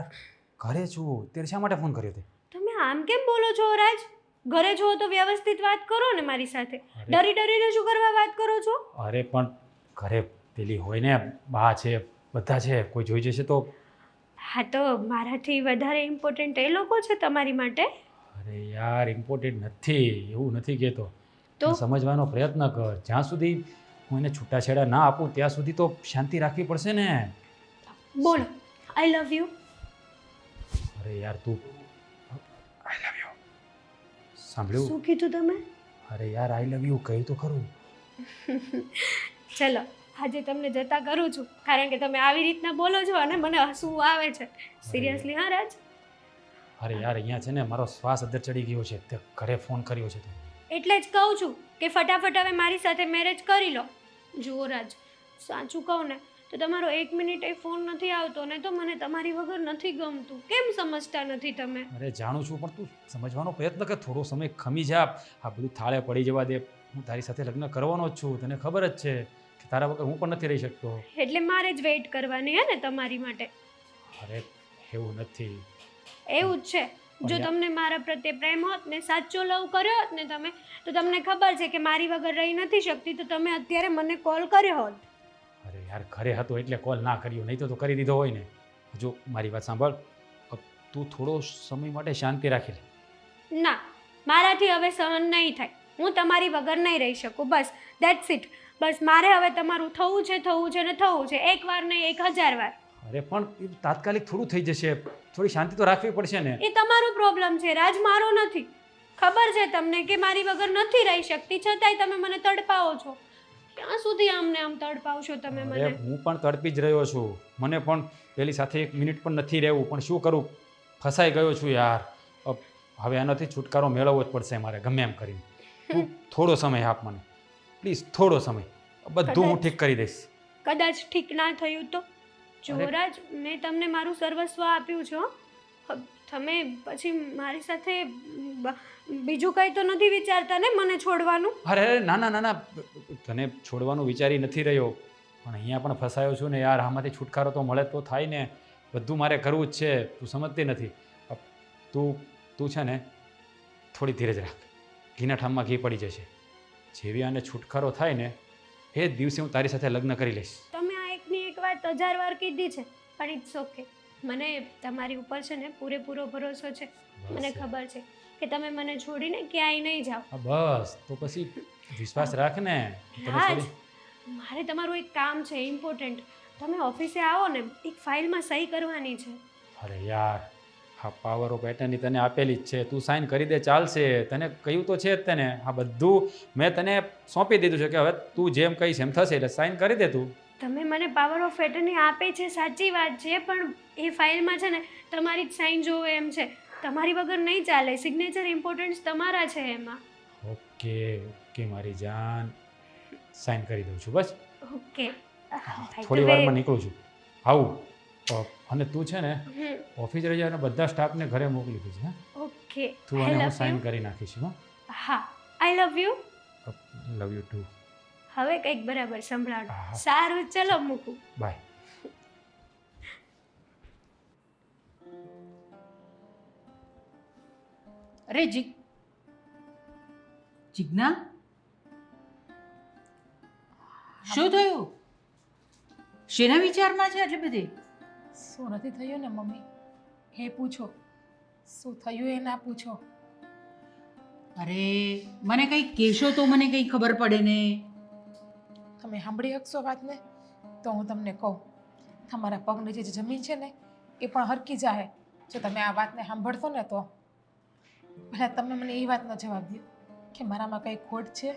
ઘરે છું ત્યારે શા માટે ફોન કર્યો તે તમે આમ કેમ બોલો છો રાજ? ઘરે છો તો વ્યવસ્થિત વાત કરો ને મારી સાથે. ડરી ડરીને શું કરવા વાત કરો છો? અરે પણ ઘરે પેલી હોય ને બા છે બધા છે કોઈ જોઈ જશે તો હા તો મારાથી વધારે ઇમ્પોર્ટન્ટ એ લોકો છે તમારી માટે. અરે યાર ઇમ્પોર્ટન્ટ નથી એવું નથી કહેતો તો? તું સમજવાનો પ્રયત્ન કર જ્યાં સુધી હું એને છૂટાછેડા ના આપું ત્યાં સુધી તો શાંતિ રાખવી પડશે ને બોલો આઈ લવ યુ. અરે યાર તું આઈ લવ યુ સાંભળ્યું શું કીધું તમે? અરે યાર આઈ લવ યુ કહ્યું તો ખરું ચલો આજે તમને જતા કરું છું કારણ કે તમે આવી રીતના બોલો છો અને મને હસવું આવે છે. સિરિયસલી હા રાજ? અરે યાર અહીંયા છે ને મારો શ્વાસ અદ્દર ચડી ગયો છે તે ઘરે ફોન કર્યો છે તું એટલે જ કહું છું કે ફટાફટ હવે મારી સાથે મેરેજ કરી લો. જુઓ રાજ સાચું કહું ને તો તમારો 1 મિનિટ એ ફોન નથી આવતો ને તો મને તમારી વગર નથી ગમતું. કેમ સમજતા નથી તમે? અરે જાણું છું પણ તું સમજવાનો પ્રયત્ન કર થોડો સમય ખમી જા આ બધું થાળે પડી જવા દે હું તારી સાથે લગ્ન કરવાનો જ છું તને ખબર જ છે કે તારા વગર હું પણ નથી રહી શકતો. એટલે મારે જ વેઇટ કરવાની હે ને તમારી માટે? અરે એવું નથી એવું જ છે. જો તમને મારા પ્રત્યે પ્રેમ હોત ને સાચો લવ કર્યો હોત ને તમે તો તમને ખબર છે કે મારી વગર રહી નથી શકતી તો તમે અત્યારે મને કોલ કર્યો હોત. અરે યાર ઘરે હતો એટલે કોલ ના કર્યો નહીં તો કરી દીધો હોય ને. જો મારી વાત સાંભળ તું થોડો સમય માટે શાંતિ રાખી લે. ના મારાથી હવે સહન નહીં થાય. હું તમારી વગર નહીં રહી શકું. બસ દેટ્સ ઇટ. બસ મારે હવે તમારું થવું છે ને થવું છે. એકવાર નહીં 1000 વાર. અરે પણ એ તાત્કાલિક થોડું થઈ જશે થોડી શાંતિ તો રાખવી પડશે ને. એ તમારો પ્રોબ્લેમ છે રાજ મારો નથી. ખબર છે તમને કે મારી વગર નથી રહી શકતી છતાંય તમે મને તડપાવો છો. ક્યાં સુધી આમને આમ તડપાવશો તમે અરે મને? હું પણ તડપી જ રહ્યો છું મને પણ પેલી સાથે 1 મિનિટ પણ નથી રહેવું પણ શું કરું ફસાઈ ગયો છું યાર. હવે આનાથી છુટકારો મેળવવો જ પડશે મારે ગમે એમ કરીને. તું થોડો સમય આપ મને પ્લીઝ થોડો સમય બધું હું ઠીક કરી દઈશ. કદાચ ઠીક ના થયું તો? જોરાજ મેં તમને મારું સર્વસ્વ આપ્યું છે હો. તમે પછી મારી સાથે બીજું કંઈ તો નથી વિચારતા ને મને છોડવાનું? અરે ના ના ના ના તને છોડવાનું વિચારી નથી રહ્યો પણ અહીંયા પણ ફસાયો છું ને યાર આમાંથી છુટકારો તો મળે તો થાય ને. બધું મારે કરવું જ છે તું સમજતી નથી. તું છે ને થોડી ધીરજ રાખ ઘીના ઠામમાં ઘી પડી જશે. જેવી આને છુટકારો થાય ને એ જ દિવસે હું તારી સાથે લગ્ન કરી લઈશ. તમે આ એકની એક વાત 1000 વાર કીધી છે પણ ઇટ્સ ઓકે. મને તમારી ઉપર છે ને પૂરેપૂરો ભરોસો છે. મને ખબર છે કે તમે મને છોડીને ક્યાંય નહીં જાઓ. બસ તો પછી વિશ્વાસ રાખ ને. હા મારે તમારું એક કામ છે ઇમ્પોર્ટન્ટ. તમે ઓફિસે આવો ને એક ફાઇલમાં સહી કરવાની છે. અરે યાર હા પાવર ઓફ એટર્ની તને આપેલી જ છે તું સાઇન કરી દે ચાલશે. તને કહ્યું તો છે જ તને આ બધું મેં તને સોંપી દીધું છે કે હવે તું જેમ કહીશ એમ થશે એટલે સાઇન કરી દે તું. તમે મને પાવર ઓફ એટર્ની આપી છે સાચી વાત છે પણ એ ફાઇલમાં છે ને તમારી જ સાઇન જોવે એમ છે. તમારી વગર નહીં ચાલે. સિગ્નેચર ઇમ્પોર્ટન્સ તમારા છે એમાં. ઓકે ઓકે મારી જાન સાઇન કરી દઉં છું બસ. ઓકે થોડી વારમાં નીકળું છું આવું. અને તું છે ને ઓફિસ રહી જાય અને બધા સ્ટાફને ઘરે મોકલી દીધું છે. ઓકે તું અને હું સાઇન કરી નાખીશું. હા I love you. Love you too. હવે કંઈક બરાબર સંભળાડો. સારું ચલો મૂકું. બાય. અરે જીજ્ઞા શું થયું? શેના વિચારમાં છે આટલી બધી? શું નથી થયું ને મમ્મી એ પૂછો. શું થયું એ ના પૂછો. અરે મને કંઈ કહેશો તો મને કંઈ ખબર પડે ને. તમે સાંભળી શકશો વાતને તો હું તમને કહું. તમારા પગની જે જમીન છે ને એ પણ હરકી જાય જો તમે આ વાતને સાંભળશો ને તો. પહેલાં તમે મને એ વાતનો જવાબ દો કે મારામાં કંઈ ખોટ છે?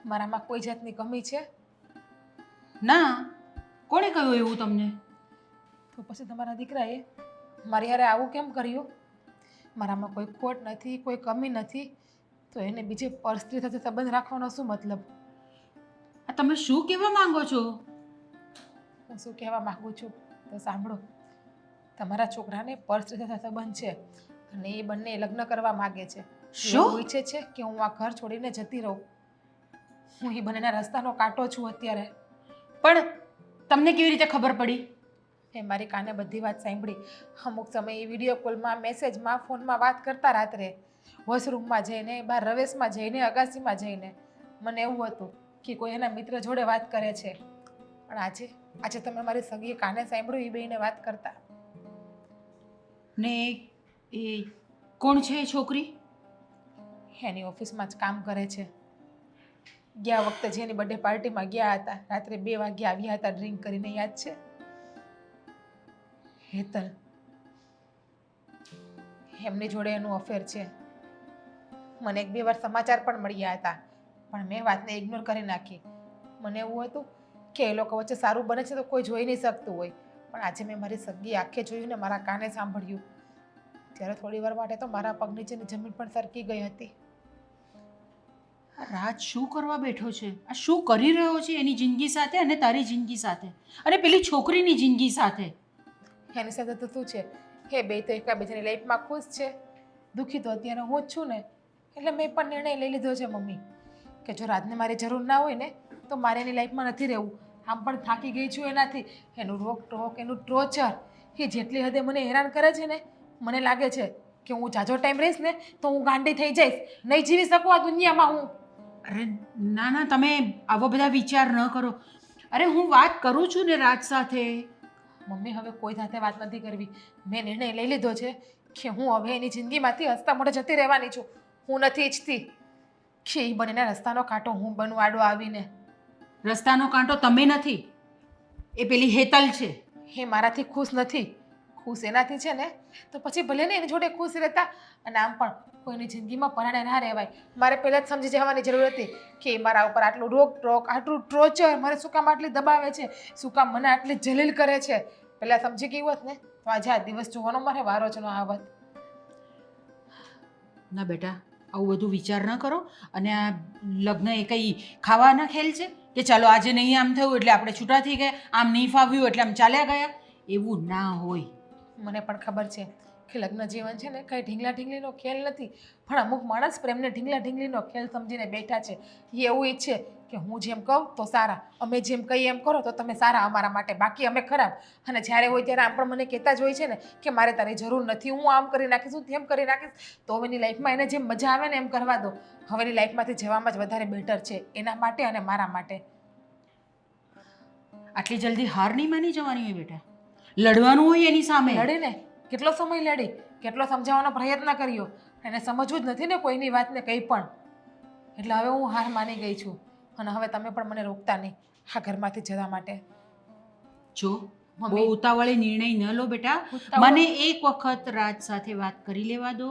મારામાં કોઈ જાતની કમી છે? ના કોણે કહ્યું એવું તમને? તો પછી તમારા દીકરાએ મારી હારે આવું કેમ કર્યું? મારામાં કોઈ ખોટ નથી કોઈ કમી નથી તો એને બીજે પર સ્ત્રી સાથે સંબંધ રાખવાનો શું મતલબ? આ તમે શું કહેવા માંગો છો? હું શું કહેવા માગું છું તો સાંભળો. તમારા છોકરાને પર સ્ત્રી સાથે સંબંધ છે અને એ બંને લગ્ન કરવા માગે છે. શું ઈચ્છે છે કે હું આ ઘર છોડીને જતી રહું. હું એ બંનેના રસ્તાનો કાંટો છું અત્યારે. પણ તમને કેવી રીતે ખબર પડી? મેં મારી કાને બધી વાત સાંભળી. અમુક સમયે વિડીયો કોલમાં, મેસેજમાં, ફોનમાં વાત કરતા રાત્રે, વોશરૂમમાં જઈને, બહાર રવેશમાં જઈને, અગાસીમાં જઈને. મને એવું હતું કે કોઈ એના મિત્ર જોડે વાત કરે છે. પણ આજે તમે મારી સગીએ કાને સાંભળ્યું એ બેયને વાત કરતા. ને એ કોણ છે એ છોકરી? એની ઓફિસમાં જ કામ કરે છે. ગયા વખતે જેની બર્થડે પાર્ટીમાં ગયા હતા, રાત્રે 2 વાગે આવ્યા હતા ડ્રિંક કરીને, યાદ છે? હેતલ. એમની જોડે એનું અફેર છે. મને 1-2 વાર સમાચાર પણ મળ્યા હતા, પણ મેં વાતને ઇગ્નોર કરી નાખી. મને એવું હતું કે એ લોકો વચ્ચે સારું બને છે તો કોઈ જોઈ નહીં શકતું હોય, પણ આજે મેં મારી સગી આંખે જોયું ને મારા કાને સાંભળ્યું, ત્યારે થોડી વાર માટે તો મારા પગ નીચેની જમીન પણ સરકી ગઈ હતી. આ રાજ શું કરવા બેઠો છે? આ શું કરી રહ્યો છે એની જિંદગી સાથે અને તારી જિંદગી સાથે અને પેલી છોકરીની જિંદગી સાથે? એની સાથે તો શું છે, એ બે તો એકબીજાની લાઈફમાં ખુશ છે. દુઃખી તો અત્યારે હું જ છું ને. એટલે મેં પણ નિર્ણય લઈ લીધો છે મમ્મી, કે જો રાજને મારી જરૂર ના હોય ને તો મારે એની લાઈફમાં નથી રહેવું. આમ પણ થાકી ગઈ છું એનાથી. એનું રોકટોક, એનું ટોર્ચર, એ જેટલી હદે મને હેરાન કરે છે ને, મને લાગે છે કે હું જાજો ટાઈમ રહીશ ને તો હું ગાંડી થઈ જઈશ, નહીં જીવી શકું આ દુનિયામાં હું. અરે ના ના, તમે આવા બધા વિચાર ન કરો. અરે હું વાત કરું છું ને રાજ સાથે. મમ્મી હવે કોઈ સાથે વાત નથી કરવી. મેં નિર્ણય લઈ લીધો છે કે હું હવે એની જિંદગીમાંથી હસતા મોઢે જતી રહેવાની છું. હું નથી ઈચ્છતી કે એ બનીને રસ્તાનો કાંટો હું બનવું આડો આવીને. રસ્તાનો કાંટો તમે નથી, એ પેલી હેતલ છે. એ મારાથી ખુશ નથી. ખુશ એનાથી છે ને તો પછી ભલે ને એની જોડે ખુશ રહેતા. અને આમ પણ કોઈની જિંદગીમાં પરાણે ના રહેવાય. મારે પહેલાં જ સમજી જવાની જરૂર હતી કે મારા ઉપર આટલું રોકટોક, આટલું ટોર્ચર, મારે શું કામ આટલી દબાવે છે, શું કામ મને આટલી જલીલ કરે છે. પહેલાં સમજી ગઈ હોત ને તો આજે આ દિવસ જોવાનો મારે વારો જ ન આવત. ના બેટા, આવું બધું વિચાર ન કરો. અને આ લગ્ન એ કંઈ ખાવાના ખેલ છે કે ચાલો આજે નહીં આમ થયું એટલે આપણે છૂટા થઈ ગયા, આમ નહીં ફાવ્યું એટલે આમ ચાલ્યા ગયા? એવું ના હોય. મને પણ ખબર છે કે લગ્ન જીવન છે ને કંઈ ઢીંગલા ઢીંગલીનો ખેલ નથી, પણ અમુક માણસ પ્રેમને ઢીંગલા ઢીંગલીનો ખેલ સમજીને બેઠા છે. એ એવું ઈચ્છે કે હું જેમ કહું તો સારા, અમે જેમ કહીએ એમ કરો તો તમે સારા અમારા માટે, બાકી અમે ખરાબ. અને જ્યારે હોય ત્યારે આમ પણ મને કહેતા જ હોય છે ને કે મારે તારી જરૂર નથી, હું આમ કરી નાખીશ, હું તેમ કરી નાખીશ. તો હવેની લાઈફમાં એને જેમ મજા આવે ને એમ કરવા દો. હવેની લાઈફમાંથી જવામાં જ વધારે બેટર છે એના માટે અને મારા માટે. આટલી જલ્દી હાર નહીં માની જવાની હોય બેટા. લડવાનું હોય એની સામે. લડીને કેટલો સમય લડી, કેટલો સમજાવવાનો પ્રયત્ન કર્યો, એને સમજવું જ નથી ને કોઈની વાતને કંઈ પણ. એટલે હવે હું હાર માની ગઈ છું અને હવે તમે પણ મને રોકતા નહીં આ ઘરમાંથી જવા માટે. જો મમ્મી. બહુ ઉતાવળે નિર્ણય ન લો બેટા. ઉતાવળ- મને એક વખત રાજ સાથે વાત કરી લેવા દો,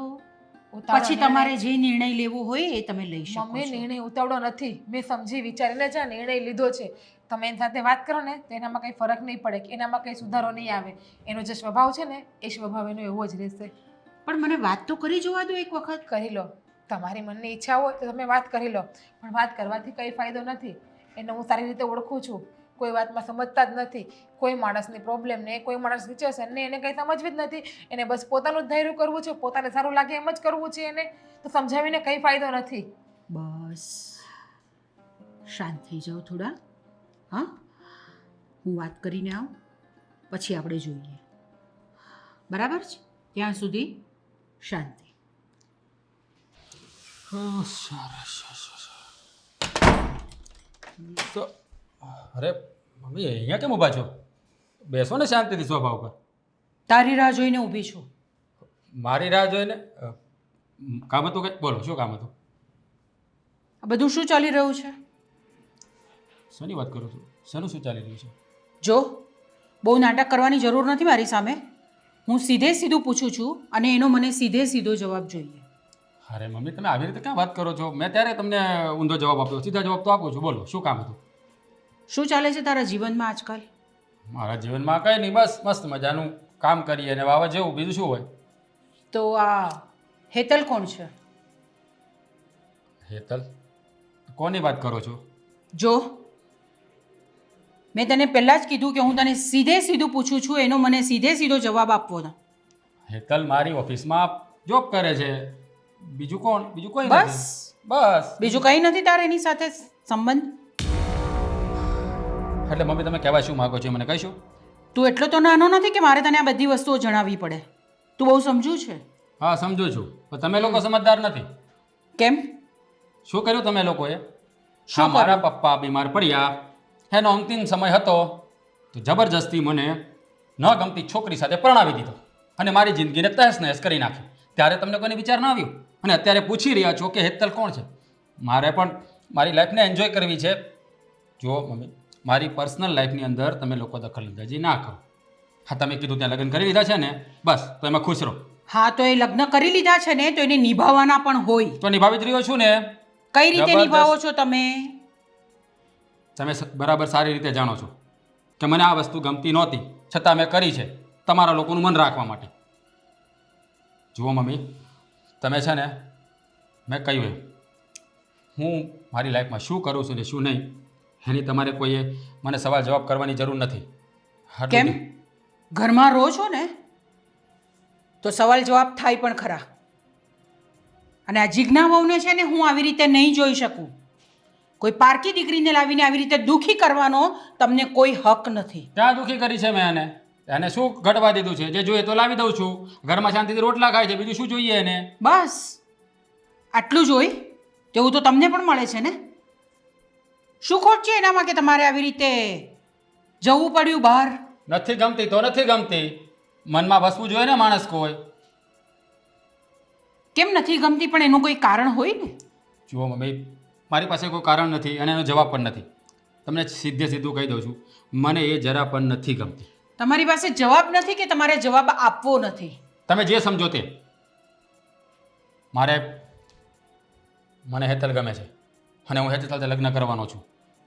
ઉતાવળો પછી નિર્ણય- તમારે જે નિર્ણય લેવો હોય એ તમે લઈ શકો મમ્મી, છો. નિર્ણય ઉતાવળો નથી. મેં સમજી વિચારીને જ આ નિર્ણય લીધો છે. તમે એની સાથે વાત કરો ને તો એનામાં કંઈ ફરક નહીં પડે, કે એનામાં કંઈ સુધારો નહીં આવે. એનો જે સ્વભાવ છે ને એ સ્વભાવ એનો એવો જ રહેશે. પણ મને વાત તો કરી જોવા દો એક વખત. કરી લો, તમારી મનની ઈચ્છા હોય તો તમે વાત કરી લો, પણ વાત કરવાથી કંઈ ફાયદો નથી. એને હું સારી રીતે ઓળખું છું. કોઈ વાતમાં સમજતા જ નથી. કોઈ માણસની પ્રોબ્લેમને, કોઈ માણસ સિચ્યુએશનને એને કંઈ સમજવી જ નથી. એને બસ પોતાનું જ ધૈર્ય કરવું છે, પોતાને સારું લાગે એમ જ કરવું છે એને. તો સમજાવીને કંઈ ફાયદો નથી. બસ શાંત થઈ જાઓ થોડા. હા, હું વાત કરીને આવું પછી આપણે જોઈએ, બરાબર છે? ત્યાં સુધી શાંતિ. તો અરે મમ્મી, અહીંયા કેમ ઊભા છો? બેસો ને શાંતિથી સોફા ઉપર. તારી રાહ જોઈને ઊભી છું. મારી રાહ જોઈને કામ હતું કંઈ? બોલો, શું કામ હતું? આ બધું શું ચાલી રહ્યું છે? શેની વાત કરું છું? શેનું શું ચાલી રહ્યું છે? જો, બહુ નાટક કરવાની જરૂર નથી મારી સામે. હું સીધે સીધું પૂછું છું અને એનો મને સીધે સીધો જવાબ જોઈએ. અરે મમ્મી, તમે આવી રીતે ક્યાં વાત કરો છો? મેં ત્યારે તમને ઊંધો જવાબ આપ્યો, સીધા જવાબ તો આપું છું. બોલો, શું કામ હતું? શું ચાલે છે તારા જીવનમાં આજકાલ? મારા જીવનમાં કંઈ નહીં, બસ મસ્ત મજાનું કામ કરીએ અને વાવા જેવું, બીજું શું હોય? તો આ હેતલ કોણ છે? હેતલ? કોની વાત કરો છો? જો, મેં તને પહેલાં જ કીધું કે હું તને સીધે સીધું પૂછું છું, એનો મને સીધે સીધો જવાબ આપવો ને. હેતલ મારી ઓફિસમાં જોબ કરે છે. બીજું કોણ? બીજું કોઈ બસ? નથી. બસ. બીજું કંઈ નથી તારે એની સાથે સંબંધ? એટલે મમ્મી, તમે કહેવા શું માગો છો મને કહીશું? તું એટલો તો નાનો નથી કે મારે તને આ બધી વસ્તુઓ જણાવવી પડે. તું બહુ સમજુ છે. હા સમજુ છું, પણ તમે લોકો સમજદાર નથી. કેમ? શું કર્યું તમે લોકોએ? શું હા, મારા પપ્પા બીમાર પડ્યા, એનો અંતિમ સમય હતો, તો જબરજસ્તી મને ન ગમતી છોકરી સાથે પરણાવી દીધો અને મારી જિંદગીને તહેસ નહેસ કરી નાખી. ત્યારે તમને કોઈને વિચાર ના આવ્યો? અને અત્યારે પૂછી રહ્યા છો કે હેતલ કોણ છે? મારે પણ મારી લાઈફને એન્જોય કરવી છે. જુઓ મમ્મી, મારી પર્સનલ લાઈફની અંદર તમે લોકો દખલઅંદાજી ના કરો. હા, તમે કીધું ત્યાં લગ્ન કરી લીધા છે ને, બસ તો એમાં ખુશ રહો. હા, તો એ લગ્ન કરી લીધા છે ને, તો એને નિભાવવાના પણ હોય. તો નિભાવી જ રહ્યો છું ને. કઈ રીતે જબરદસ્ત. નિભાવો છો તમે? તમે બરાબર સારી રીતે જાણો છો કે મને આ વસ્તુ ગમતી નહોતી, છતાં મેં કરી છે તમારા લોકોનું મન રાખવા માટે. જુઓ મમ્મી, તમે છે ને, મેં કહ્યું એમ, હું મારી લાઈફમાં શું કરું છું ને શું નહીં એની તમારે કોઈએ મને સવાલ જવાબ કરવાની જરૂર નથી. આટલું કેમ? જ. ઘરમાં રહો છો ને, તો સવાલ જવાબ થાય પણ ખરા. અને આ જીજ્ઞા વહુને છે ને, હું આવી રીતે નહીં જોઈ શકું. કોઈ પારકી દીકરીને લાવીને આવી રીતે દુઃખી કરવાનો તમને કોઈ હક નથી. ક્યાં દુઃખી કરી છે મેં એને શું ઘટવા દીધું છે? જે જોઈએ તો લાવી દઉં છું, ઘરમાં શાંતિથી રોટલા ખાય છે, બીજું શું જોઈએ એને? બસ આટલું જ હોય? તેવું તો તમને પણ મળે છે ને. શું ખોટ છે એનામાં કે તમારે આવી રીતે જવું પડ્યું બહાર? નથી ગમતી તો નથી ગમતી, મનમાં વસવું જોઈએ ને માણસ કોઈ. કેમ નથી ગમતી? પણ એનું કોઈ કારણ હોય ને. જુઓ મમ્મી, મારી પાસે કોઈ કારણ નથી અને એનો જવાબ પણ નથી. તમને સીધે સીધું કહી દઉં છું, મને એ જરા પણ નથી ગમતી. તમારી પાસે જવાબ નથી કે તમારે જવાબ આપવો નથી? તમે જે સમજો તે. મને હેતલ ગમે છે અને હું હેતલ સાથે લગ્ન કરવાનો છું.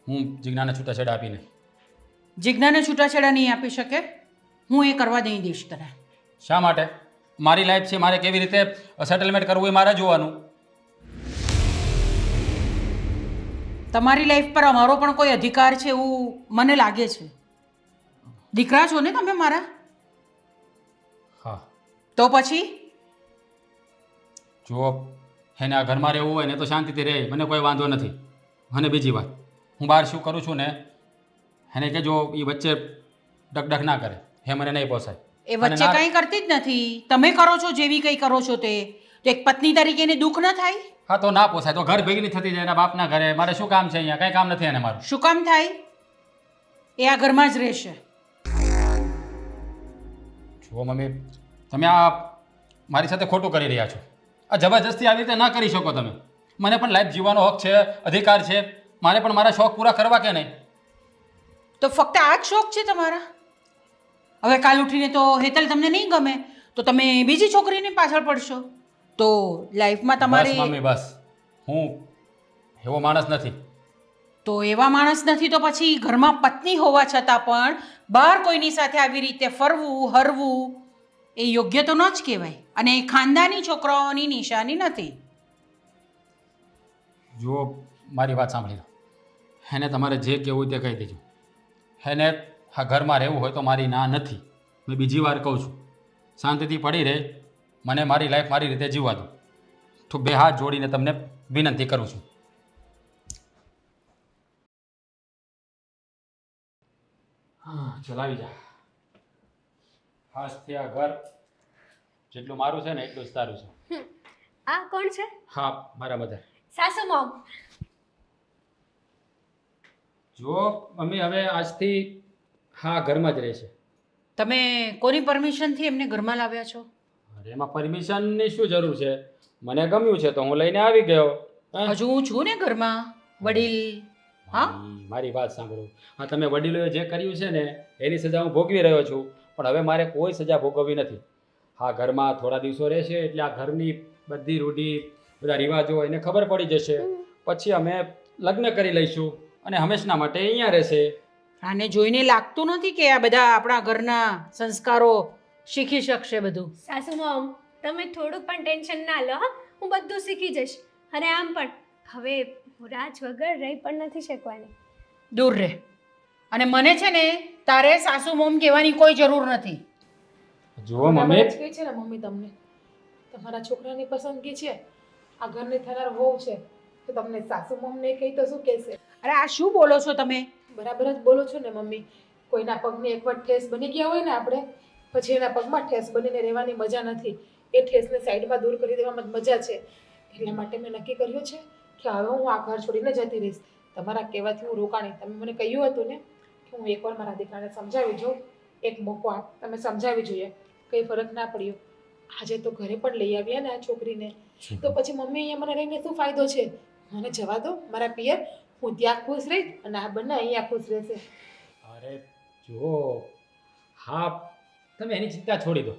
હું જીજ્ઞાને છૂટાછેડા આપી નહીં. જીજ્ઞાને છૂટાછેડા નહીં આપી શકે. હું એ કરવા નહીં દઈશ તને. શા માટે? મારી લાઈફ છે, મારે કેવી રીતે સેટલમેન્ટ કરવું એ મારે જોવાનું. તમારી લાઈફ પર અમારો પણ કોઈ અધિકાર છે એવું મને લાગે છે. દીકરા છો ને તમે મારા? હા. તો પછી જુઓ, એને આ ઘરમાં રહેવું હોય ને તો શાંતિથી રહે, મને કોઈ વાંધો નથી. અને બીજી વાત, હું બહાર શું કરું છું ને એને કે જો એ વચ્ચે ડકડક ના કરે, એ મને નહીં પોસાય. એ વચ્ચે કંઈ કરતી જ નથી. તમે કરો છો જેવી કંઈ કરો છો તે. તો એક પત્ની તરીકે એને દુઃખ ન થાય? હા, તો ના પોસાય તો ઘર ભેગી થતી જાય એના બાપના ઘરે. મારે શું કામ છે અહીંયા? કંઈ કામ નથી એને મારું. શું કામ થાય? એ આ ઘરમાં જ રહેશે. જુઓ મમ્મી, તમે આ મારી સાથે ખોટું કરી રહ્યા છો. આ જબરજસ્તી આવી રીતે ના કરી શકો તમે. મને પણ લાઈફ જીવવાનો હક છે, અધિકાર છે. મારે પણ મારા શોખ પૂરા કરવા કે નહીં? તો ફક્ત આ જ શોખ છે તમારા? હવે કાલ ઉઠીને તો હેતલ તમને નહીં ગમે તો તમે બીજી છોકરીની પાછળ પડશો. તો લાઈફમાં બસ તમારી મમ્મી બસ, હું એવો માણસ નથી. તો એવા માણસ નથી તો પછી ઘરમાં પત્ની હોવા છતાં પણ બહાર કોઈની સાથે આવી રીતે ફરવું હરવું એ યોગ્ય તો ન જ કહેવાય. અને એ ખાનદાની છોકરાઓની નિશાની નથી. જુઓ, મારી વાત સાંભળી લો. એને તમારે જે કહેવું હોય તે કહી દેજો. એને આ ઘરમાં રહેવું હોય તો મારી ના નથી. મેં બીજી વાર કહું છું, શાંતિથી પડી રહે, મને મારી લાઈફ મારી રીતે જીવવા દો. તો બે હાથ જોડીને તમને વિનંતી કરું છું. હા, ચલાવી જા. આજથી આ ઘર જેટલું મારું છે ને એટલું જ તારું છે. આ કોણ છે? હા, મારા મધર. સાસુ મોમ. જુઓ મમ્મી, હવે આજથી હા ઘરમાં જ રહેશે. તમે કોની પરમિશનથી એમને ઘરમાં લાવ્યા છો? અરે એમાં પરમિશનની શું જરૂર છે? મને ગમ્યું છે તો હું લઈને આવી ગયો. હે? હજુ હું છું ને ઘરમાં વડીલ. હા, મારી વાત સાંભળો. હા, તમે વડીલોએ જે કર્યું છે ને એની સજા હું ભોગવી રહ્યો છું, પણ હવે મારે કોઈ સજા ભોગવવી નથી. હા, ઘરમાં થોડા દિવસો રહેશે એટલે આ ઘરની બધી રૂઢી, બધા રિવાજો એને ખબર પડી જશે. પછી અમે લગ્ન કરી લઈશું અને હંમેશના માટે અહીંયા રહેશે. આને જોઈને લાગતું નથી કે આ બધા આપણા ઘરના સંસ્કારો શીખી શકશે બધું. સાસુ મોમ, તમે થોડુંક પણ ટેન્શન ના લો. હા, હું બધું શીખી જઈશ. અને આમ પણ હવે હું રાજ વગર રહી પણ નથી શકવાની. દૂર રહે. અને મને છે ને તારે સાસુ મોમ કહેવાની કોઈ જરૂર નથી. જુઓ બરાબર મમ્મી, જ કહે છે ને મમ્મી તમને. તમારા છોકરાની પસંદગી છે, આ ઘરની થનાર વહુ છે, તો તમને સાસુ મોમ નહીં કહી તો શું કહેશે? અરે આ શું બોલો છો તમે? બરાબર જ બોલો છો ને મમ્મી. કોઈના પગની એક વાર ઠેસ બની ગયા હોય ને આપણે, પછી એના પગમાં ઠેસ બનીને રહેવાની મજા નથી. એ ઠેસને સાઈડમાં દૂર કરી દેવામાં જ મજા છે. એટલા માટે મેં નક્કી કર્યું છે કે હવે હું આ ઘર છોડીને જતી રહીશ. તમારા કહેવાથી હું રોકાણી. તમે મને કહ્યું હતું ને કે હું એકવાર મારા દીકરાને સમજાવી જોઉં, એક મોકો આપ, તમે સમજાવી જોઈએ, કંઈ ફરક ના પડ્યો. આજે તો ઘરે પણ લઈ આવ્યા ને આ છોકરીને, તો પછી મમ્મી અહીંયા મને રહીને શું ફાયદો છે? મને જવા દો મારા પિયર, હું ત્યાં ખુશ રહીશ અને આ બંને અહીંયા ખુશ રહેશે. અરે જુઓ, હા તમે એની ચિંતા છોડી દો.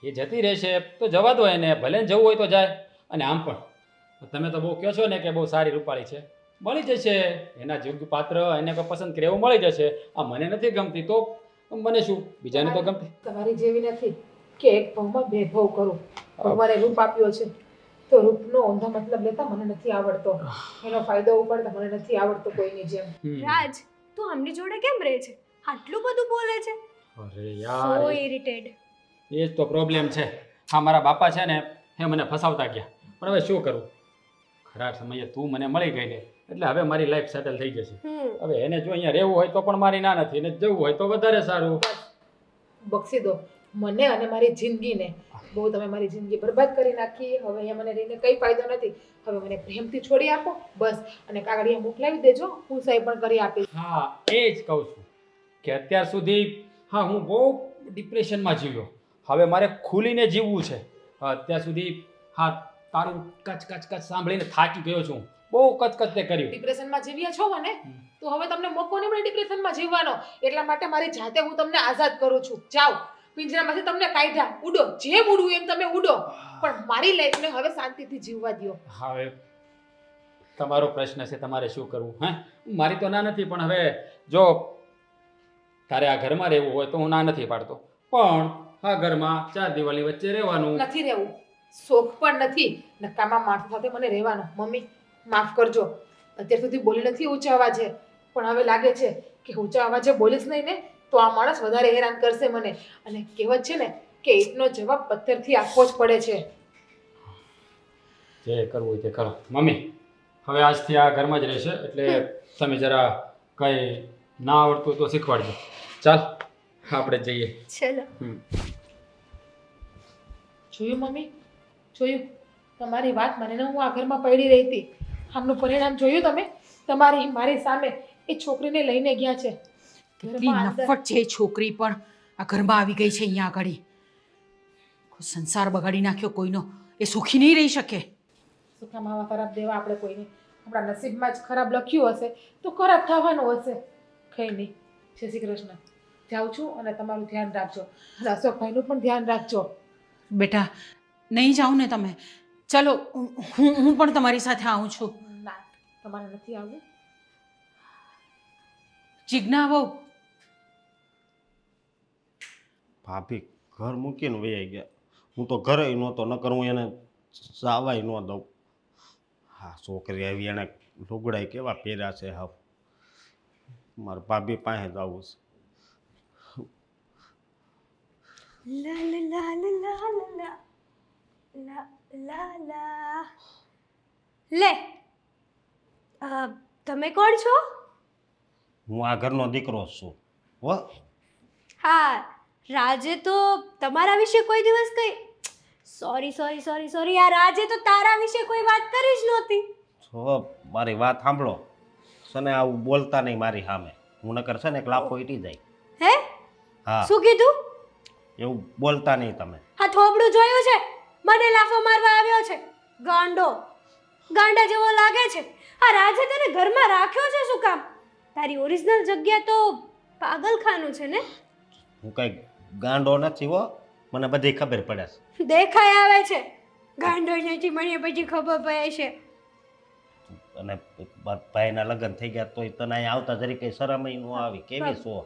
એ જતી રહેશે તો જવા દો એને, ભલે ને જવું હોય તો જાય. અને આમ પણ તમે તો બહુ કહો છો ને કે બહુ સારી રૂપાળી છે, મળી જશે એના યોગ્ય પાત્ર, એને કોઈ પસંદ કરે એવું મળી જશે. આ મને નથી ગમતી તો મને શું, બીજાને તો ગમતી. તમારી જેવી નથી કે એક ભાવમાં બે ભાવ કરું. ભગવાને રૂપ આપ્યો છે તો રૂપનો ઊંધો મતલબ લેતા મને નથી આવડતો, એનો ફાયદો ઉપાડતા મને નથી આવડતો કોઈની જેમ. રાજ, તું આમની જોડે કેમ રહે છે? આટલું બધું બોલે છે. અરે સો યાર, ઇરિટેડ. એ જ તો પ્રોબ્લેમ છે. હા, મારા બાપા છે ને એ મને ફસાવતા ગયા, પણ હવે શું કરું, ખરા સમયે તું મને મળી ગઈ ને એટલે હવે મારી લાઈફ સેટલ થઈ જશે. હવે એને જો અહીંયા રહેવું હોય તો પણ મારી ના નથી, ને જવું હોય તો વધારે સારું. બક્ષી દો મને અને મારી જિંદગીને. બહુ તમે મારી જિંદગી બરબાદ કરી નાખી. હવે અહીંયા મને રહીને કંઈ ફાયદો નથી. હવે મને પ્રેમથી છોડી આપો બસ, અને કાગળિયા મોકલાવી દેજો, હું સહી પણ કરી આપીશ. હા, એ જ કહું છું કે અત્યાર સુધી હા હું બહુ ડિપ્રેશનમાં જીવ્યો, હવે મારે ખુલીને જીવવું છે. અત્યાર સુધી હા તારું કચ કચ કચ સાંભળીને થાકી ગયો છું, બહુ કચકચ તે કર્યું. ડિપ્રેશનમાં જીવ્યા છો મને, તો હવે તમને મોકો નહીં મળે ડિપ્રેશનમાં જીવવાનો. એટલા માટે મારી જાતે હું તમને આઝાદ કરું છું. જાઓ, પિંજરામાંથી તમને કાઢ્યા, ઉડો, જેમ ઉડવું એમ તમે ઉડો, પણ મારી લાઈફને હવે શાંતિથી જીવવા દો. હવે તમારો પ્રશ્ન છે, તમારે શું કરવું? હે, મારી તો ના નથી, પણ હવે જો તારે આ ઘરમાં રહેવું હોય તો હું ના નથી પાડતો, પણ આ ઘરમાં 4 દિવાળી વચ્ચે રહેવાનું નથી રહેવું, શોખ પણ નથી. નકામા માણસો સાથે મને રહેવાનો. મમ્મી માફ કરજો, અત્યાર સુધી બોલી નથી ઊંચા અવાજે, પણ હવે લાગે છે કે ઊંચા અવાજે બોલીશ નહીં ને તો આ માણસ વધારે હેરાન કરશે મને. અને કહેવત છે ને કે ઈંટનો જવાબ પથ્થરથી આપવો જ પડે છે. જે કરવું હોય તે કરો. મમ્મી હવે આજથી આ ઘરમાં જ રહેશે, એટલે તમે જરા કંઈ ના આવડતું તો શીખવાડજો. ચાલ આપણે જઈએ. ચલો. જોયું મમ્મી, જોયું તમારી વાત મને હું આ ઘરમાં પડી રહી હતી. આમનું પરિણામ જોયું તમે? તમારી મારી સામે એ છોકરીને લઈને ગયા છે. કેટલી નફટ છે એ છોકરી પણ આ ઘરમાં આવી ગઈ છે અહીંયા આગળ. સંસાર બગાડી નાખ્યો કોઈનો, એ સુખી નહીં રહી શકે. સુખા માવા ખરાબ દેવા આપણે કોઈને, આપણા નસીબમાં જ ખરાબ લખ્યું હશે તો ખરાબ થવાનું હશે. કંઈ નહીં. જય શ્રી કૃષ્ણ. જાઉં છું અને તમારું ધ્યાન રાખજો, અને અશોકભાઈનું પણ ધ્યાન રાખજો. બેટા નહીં જાઓ ને તમે, ચલો હું પણ તમારી સાથે આવું છું. ના, તમારે નથી આવવું. જીજ્ઞા બહુ ભાભી ઘર મૂકીને વહી ગયા. હું તો ઘરે નહોતો, નકર હું એને સાવાય ન દઉં. હા, છોકરી આવી, એને લુગડાઈ કેવા પહેર્યા છે. હા, મારા ભાભી પાસે જ આવું છે. લા લા લા લા લા લા લા લા. લે, તમે કોણ છો? હું આ ઘરનો દીકરો જ છું. હો, હા, રાજે તો તમારા વિશે કોઈ દિવસ કઈ સોરી સોરી સોરી સોરી યાર, રાજે તો તારા વિશે કોઈ વાત કરી જ નહોતી. જો મારી વાત સાંભળો, છે ને આવું બોલતા નહીં મારી સામે. હું નકર છે ને એક લાફો ઈટી જાય. હે? હા, શું કીધું? એવું બોલતા નહીં તમે. આ થોબડું જોયું છે? મને લાફો મારવા આવ્યો છે? ગાંડો, ગાંડા જેવો લાગે છે. આ રાજે તને ઘરમાં રાખ્યો છે શું કામ? તારી ઓરિજિનલ જગ્યા તો પાગલખાનું છે ને? હું કઈ ગાંડો નથી હો, મને બધી ખબર પડે છે. દેખાય આવે છે ગાંડો નથી, મને પછી ખબર પડે છે. અને ભાઈના લગ્ન થઈ ગયા તોય તને અહીંયા આવતા જરી કઈ શરમ ન આવી. કેવી છો?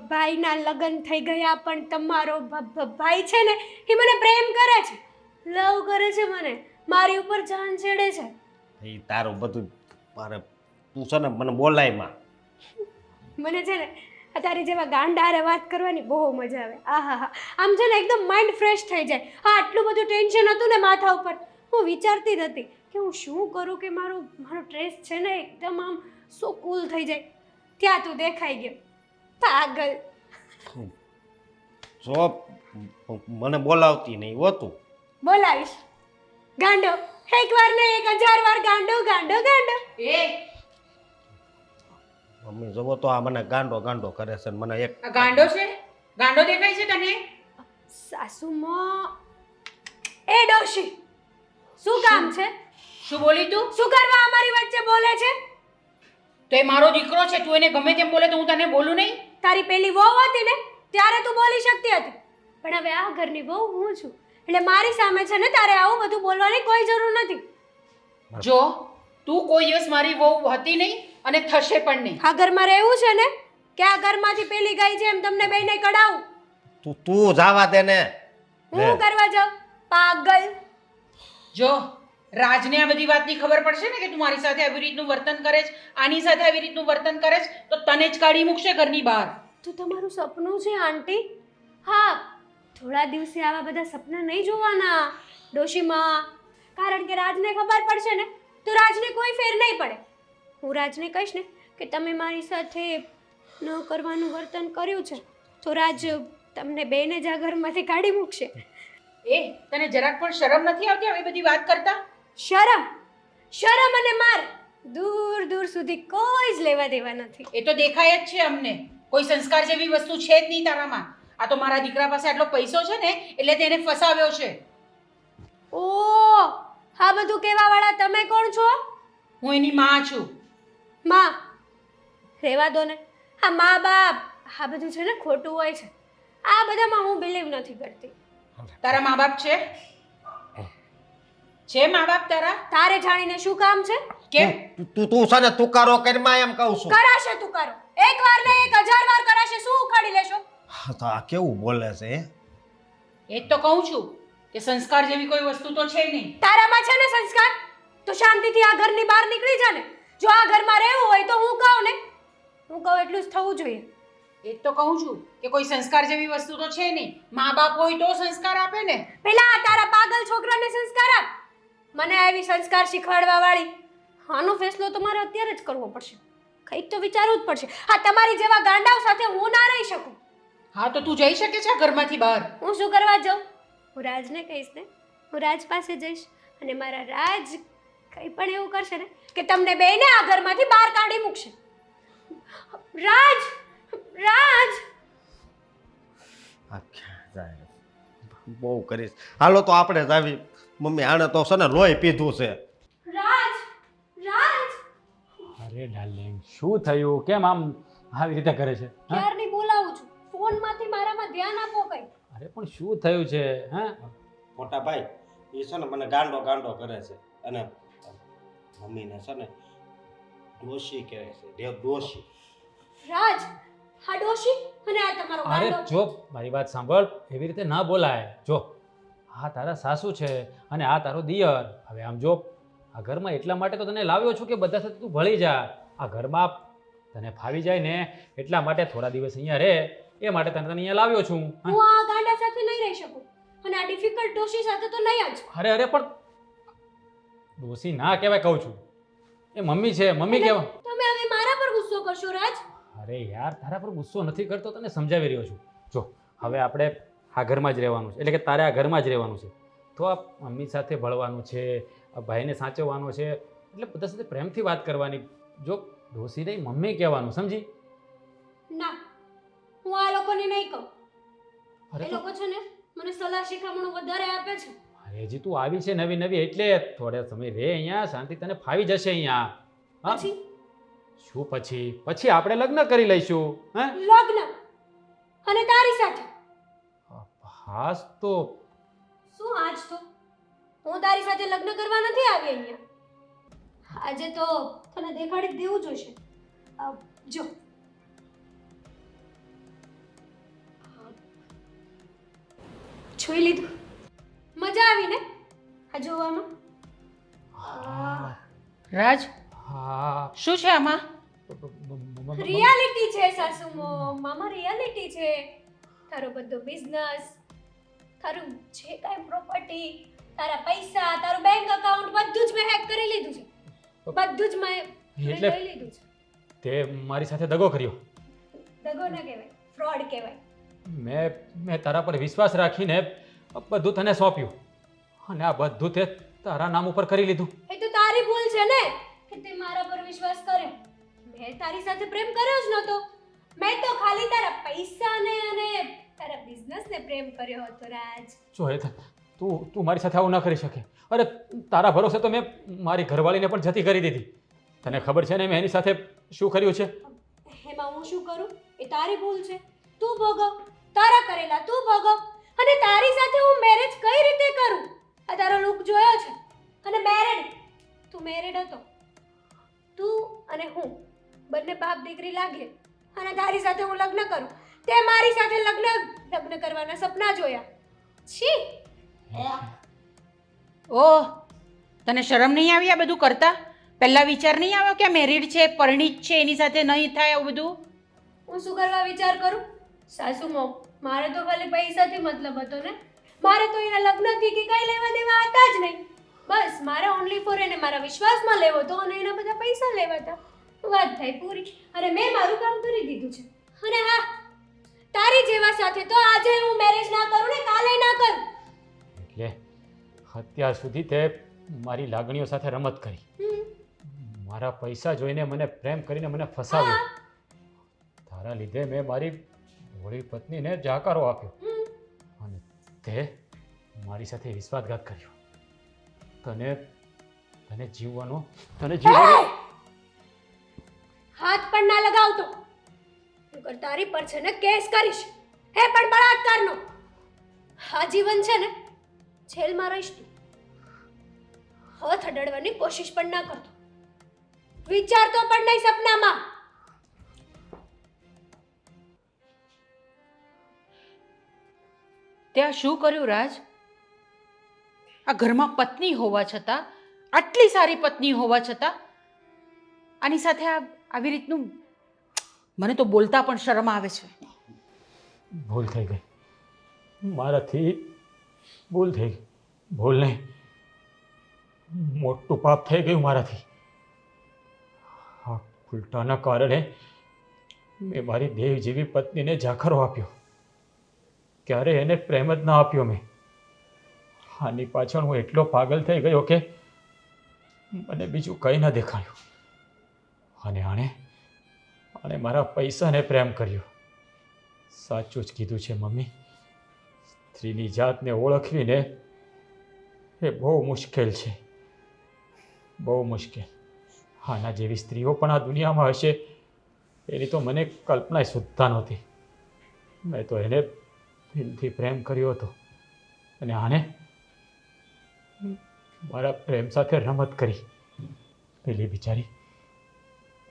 ભાઈના લગ્ન થઈ ગયા પણ તમારો ભાઈ છે ને એ મને પ્રેમ કરે છે, લવ કરે છે, મને મારી ઉપર જાન છેડે છે. એ તારું બધું મારે તું છે ને મને બોલાય માં. મને છે ને તારી જેવા ગાંડારે વાત કરવાની બહુ મજા આવે. આહા હા, આમ છે ને એકદમ માઇન્ડ ફ્રેશ થઈ જાય. હા, આટલું બધું ટેન્શન હતું ને માથા ઉપર, હું વિચારતી જ હતી કે હું શું કરું કે મારો સ્ટ્રેસ છે ને એકદમ આમ સો કૂલ થઈ જાય. ત્યાં તું દેખાઈ ગયો. પાગલ. જો મને બોલાવતી નહીં હોતું. બોલાવીશ. ગાંડો. એક વાર ને 1000 વાર ગાંડો ગાંડો ગાંડો. એ મમ્મી જવો તો આ મને ગાંડો ગાંડો કરે છે ને મને એક આ ગાંડો છે? ગાંડો દેખાય છે તને? સાસુમાં એ ડોશી શું કામ છે? શું બોલી તું? શું કરવા અમારી વચ્ચે બોલે છે? તો એ મારો દીકરો છે, તું એને ગમે તેમ બોલે તો હું તને બોલું નહીં? તારી પેલી વહુ હતી ને ત્યારે તું બોલી શકતી હતી, પણ હવે આ ઘરની વહુ હું છું એટલે મારી સામે છે ને તારે આવું બધું બોલવાની કોઈ જરૂર નથી. જો તું કોઈ દિવસ મારી વહુ હતી નહીં અને થશે પણ નહીં. આ ઘરમાં રહેવું છે ને કે આ ઘરમાંથી પેલી ગઈ છે એમ તમને બેયને કઢાવું? તું જાવા દે ને. હું કરવા જાઉં? પાગલ. જો રાજને આ બધી વાતની ખબર પડશે ને કે તું મારી સાથે આવી રીતનું વર્તન કરે છે, આની સાથે આવી રીતનું વર્તન કરે છે, તો તને જ કાઢી મૂકશે ઘરની બહાર. તો તમારું સપનું છે આંટી? હા, થોડા દિવસે આવા બધા સપના નહીં જોવાના ડોશીમાં, કારણ કે રાજને ખબર પડશે ને તો રાજને કોઈ ફેર નહીં પડે. હું રાજને કહીશ ને કે તમે મારી સાથે ન કરવાનું વર્તન કર્યું છે તો રાજ તમને બેને જ આ ઘરમાંથી કાઢી મૂકશે. એ તને જરાક પણ શરમ નથી આવતી આવી બધી વાત કરતા? શરમ અને માર દૂર દૂર સુધી કોઈ જ લેવા દેવા નથી. એ તો દેખાય જ છે અમને. કોઈ સંસ્કાર જેવી વસ્તુ છે જ નહીં તારામાં. આ તો મારા દીકરા પાસે આટલો પૈસો છે ને એટલે તેને ફસાવ્યો છે. ઓ, આ બધું કહેવા વાળા તમે કોણ છો? હું એની માં છું. માં રહેવા દો ને. આ મા બાપ આ બધું છે ને ખોટું હોય છે. આ બધામાં હું બિલીવ નથી કરતી. તારા મા બાપ છે? છે મા બાપ તારા? તારે જાણીને શું કામ છે? કેમ? તું છે ને તુકારો કરીમાં એમ કહું છું. કરાશે તું કરો. એક વાર ને 1000 વાર કરાશે. શું ઉખાડી લેશો? તો આ કેવું બોલે છે હે? એ જ તો કહું છું કે સંસ્કાર જેવી કોઈ વસ્તુ તો છે નહીં. તારામાં છે ને સંસ્કાર? તો શાંતિથી આ ઘરની બહાર નીકળી જા ને. જો આ ઘરમાં રહેવું હોય તો હું કહું ને, હું કહું એટલું જ થવું જોઈએ. એ જ તો કહું છું કે કોઈ સંસ્કાર જેવી વસ્તુ તો છે નહીં. મા બાપ હોય તો સંસ્કાર આપે ને. પેલા આ તારા પાગલ છોકરાને સંસ્કાર આપ. મને આવી સંસ્કાર શીખવાડવા વાળી આનો ફેસલો તો મારે અત્યારે જ કરવો પડશે. કંઈક તો વિચારવું જ પડશે. હા, તમારી જેવા ગાંડાઓ સાથે હું ના રહી શકું. હા તો તું જઈ શકે છે આ ઘરમાંથી બહાર? હું શું કરવા જાઉં? હું રાજને કહીશ ને, હું રાજ પાસે જઈશ અને મારા રાજ કંઈ પણ એવું કરશે ને કે તમને બેયને આ ઘરમાંથી બહાર કાઢી મૂકશે. રાજ, રાજ. આ ક્યાં જાય? બહુ કરીશ. હાલો તો આપણે જ આવી. મમ્મી આને તો છે ને લોહી પીધું છે. રાજ, રાજ. અરે ડાર્લિંગ, શું થયું? કેમ આમ આવી રીતે કરે છે? હા? ક્યારની બોલાવું છું. ફોનમાંથી મારામાં ધ્યાન આપો કંઈ. અરે પણ શું થયું છે? હા, મોટા ભાઈ એ છે ને મને ગાંડો ગાંડો કરે છે અને મમ્મીને છે ને ડોશી કહે છે. દેવ ડોશી. રાજ, આ ડોશી અને આ તમારો અરે ગાંડો. જો મારી વાત સાંભળ, એવી રીતે ના બોલાય. જો આ તારા સાસુ છે અને આ તારો દિયર. હવે આમ જો આ ઘરમાં એટલા માટે તો તને લાવ્યો છું કે બધા સાથે તું ભળી જા. આ ઘરમાં તને ફાવી જાય ને એટલા માટે થોડા દિવસ અહીંયા રહે, એ માટે તને અહીંયા લાવ્યો છું. હા? હું આ ગાંડા સાથે નહીં રહી શકું અને આ ડિફિકલ્ટ ડોશી સાથે તો નહીં જ. અરે પણ ડોસી ના કહેવાય કહું છું. એ મમ્મી છે, મમ્મી કહેવાય. તમે હવે મારા પર ગુસ્સો કરશો રાજ? અરે યાર, તારા પર ગુસ્સો નથી કરતો, તને સમજાવી રહ્યો છું. જો હવે આપણે આ ઘરમાં જ રહેવાનું છે, એટલે કે તારે આ ઘરમાં જ રહેવાનું છે. તો આ મમ્મી સાથે ભળવાનું છે, આ ભાઈને સાચવવાનો છે, એટલે બધા સાથે પ્રેમથી વાત કરવાની. જો ડોસી નહીં મમ્મી કહેવાનું, સમજી? ના, હું આ લોકોને નહીં કહું. અરે એ તો લોકો છે ને મને સલાહ શિખામણો વધારે આપે છે. અરે હજી તું આવી છે નવી નવી, એટલે થોડા સમય રહે અહીંયા, શાંતિ તને ફાવી જશે અહીંયા. હા? પછી શું પછી? પછી આપણે લગ્ન કરી લઈશું. હા લગ્ન અને તારી સાથે. હાસ તો શું આજ તો હું તારી સાથે લગ્ન કરવા નથી આવી અહીંયા. આજે તો તને દેખાડી જ દેવું જોઈશે. જો જોઈ લીધું? મજા આવી ને આ જોવામાં? રાજ, હા શું છે આમાં? રિયાલિટી છે સાસુમો, મામા રિયાલિટી છે. તારો બધો બિઝનેસ, તારું જે કાંઈ પ્રોપર્ટી, તારા પૈસા, તારું બેંક અકાઉન્ટ બધું જ મેં હેક કરી લીધું છે. બધું જ મેં એટલે લઈ લીધું છે. તે મારી સાથે દગો કર્યો. દગો ન કહેવાય, ફ્રોડ કહેવાય. મેં તારા પર વિશ્વાસ રાખીને બધું તને સોંપ્યું અને આ બધું તે તારા નામ ઉપર કરી લીધું. એ તો તારી ભૂલ છે ને કે તે મારા પર વિશ્વાસ કર્યો. મેં તારી સાથે પ્રેમ કર્યો જ નહોતો. મેં તો ખાલી તારા પૈસાને અને તારા બિઝનેસને પ્રેમ કર્યો હતો રાજ. જો હેતલ, તું મારી સાથે આવું ન કરી શકે. અરે તારા ભરોસે તો મેં મારી ઘરવાળીને પણ જતી કરી દીધી. તને ખબર છે ને મેં એની સાથે શું કર્યું છે? એમાં હું શું કરું? એ તારી ભૂલ છે. તું ભોગવ. તારા કરેલા તું ભોગવ. અને તારી સાથે હું મેરેજ કઈ રીતે કરું? આ તારો લુક જોયો છે. અને મેરેડ, તું મેરેડ હતો. તું અને હું બંને બાપ દીકરી લાગીએ અને તારી સાથે હું લગ્ન કરું. તે મારી સાથે લગ્ન કરવાના સપના જોયા. છી. ઓહ, તને શરમ નહીં આવી આ બધું કરતા? પહેલાં વિચાર નહીં આવ્યો કે મેરિડ છે, પરણિત છે, એની સાથે નહીં થાય આવું બધું? હું શું કરવા વિચાર કરું? સાસુમાં મારે તો ખાલી પૈસાથી મતલબ હતો ને. મારે તો એના લગ્નથી કે કઈ લેવા દેવા હતા જ નહીં. બસ મારે ઓનલી ફોર એને મારા વિશ્વાસમાં લેવો હતો અને એના બધા પૈસા લેવા હતા. વાત થઈ પૂરી. અને મેં મારું કામ કરી દીધું છે. અને હા, તારી જેવા સાથે તો આજે હું મેરેજ ના કરું ને કાલે ના કરું. એટલે અત્યાર સુધી તે મારી લાગણીઓ સાથે રમત કરી, મારા પૈસા જોઈને મને પ્રેમ કરીને મને ફસાવ્યો. તારા લીધે મેં મારી ભોળી પત્નીને જાકારો આપ્યો અને તે મારી સાથે વિશ્વાસઘાત કર્યો. તને જીવવાનો હાથ પણ ના લગાવતો. નકર તારી પર છે ને કેસ કરીશ. હે પણ બળાત્કારનો. આ જીવન છે ને જેલમાં રહીશ તું. હાથ અડાડવાની કોશિશ પણ ના કરતો. વિચારતો પણ નહીં સપનામાં. ત્યાં શું કર્યું રાજ? આ ઘરમાં પત્ની હોવા છતાં, આટલી સારી પત્ની હોવા છતાં આની સાથે આવી રીતનું, મને તો બોલતા પણ શરમ આવે છે. ભૂલ થઈ ગઈ મારાથી, ભૂલ થઈ ગઈ. ભૂલ નહીં, મોટું પાપ થઈ ગયું મારાથી. આ ઉલટાના કારણે મેં મારી દેવ જેવી પત્નીને જાખરો આપ્યો. ક્યારે એને પ્રેમ જ ના આપ્યો મેં. આની પાછળ હું એટલો પાગલ થઈ ગયો કે મને બીજું કંઈ ન દેખાયું. અને આણે મારા પૈસાને પ્રેમ કર્યો. સાચું જ કીધું છે મમ્મી, સ્ત્રીની જાતને ઓળખવીને એ બહુ મુશ્કેલ છે, બહુ મુશ્કેલ. આના જેવી સ્ત્રીઓ પણ આ દુનિયામાં હશે એની તો મને કલ્પના સુદ્ધા નહોતી. મેં તો એને દિલથી પ્રેમ કર્યો હતો અને આને મારા પ્રેમ સાથે રમત કરી. પેલી બિચારી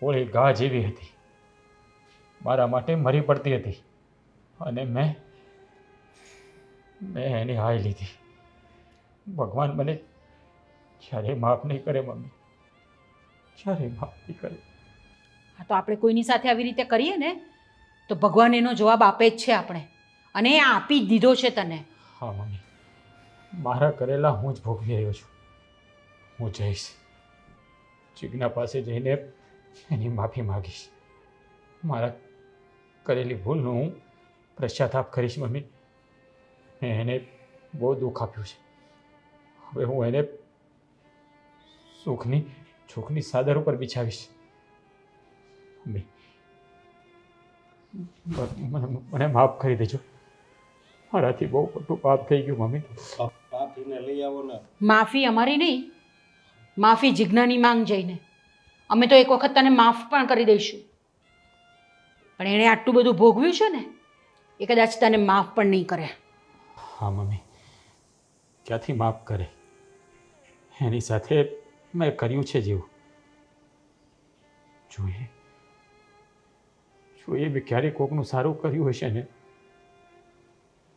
ઓળી ગા જેવી હતી, મારા માટે મરી પડતી હતી અને મેં એની હાય લીધી. ભગવાન મને ક્યારેય માફ નહીં કરે મમ્મી, ક્યારેય માફ નહીં કરે. હા, તો આપણે કોઈની સાથે આવી રીતે કરીએ ને તો ભગવાન એનો જવાબ આપે જ છે આપણે, અને એ આપી જ દીધો છે તને. હા મમ્મી, મારા કરેલા હું જ ભોગવી રહ્યો છું. હું જઈશ, જીજ્ઞા પાસે જઈને એની માફી માગીશ. મારા કરેલી ભૂલનું હું પશ્ચાતાપ કરીશ મમ્મી. મેં એને બહુ દુઃખ આપ્યું છે. હવે હું એને સુખની ચાદર ઉપર બિછાવીશ. મમ્મી, મને માફ કરી દેજો. મારાથી બહુ મોટું પાપ થઈ ગયું મમ્મી. પાપીને લઈ આવો ને. માફી અમારી નહીં, માફી જીજ્ઞાની માંગ જઈને. અમે તો એક વખત તને માફ પણ કરી દઈશું, પણ એણે આટલું બધું ભોગવ્યું છે ને એ કદાચ તને માફ પણ નહીં કરે. હા મમ્મી, ક્યાંથી માફ કરે? એની સાથે મેં કર્યું છે જેવું. જોઈએ મેં ક્યારેક કોકનું સારું કર્યું હશે ને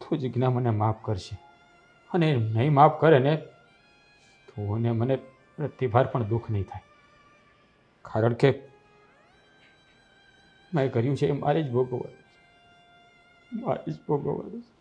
તો જીજ્ઞા મને માફ કરશે, અને નહીં માફ કરે ને તો મને પ્રતિભાર પણ દુઃખ નહીં થાય. કારણ કે મેં કર્યું છે એ મારે જ ભોગવવાનું છે.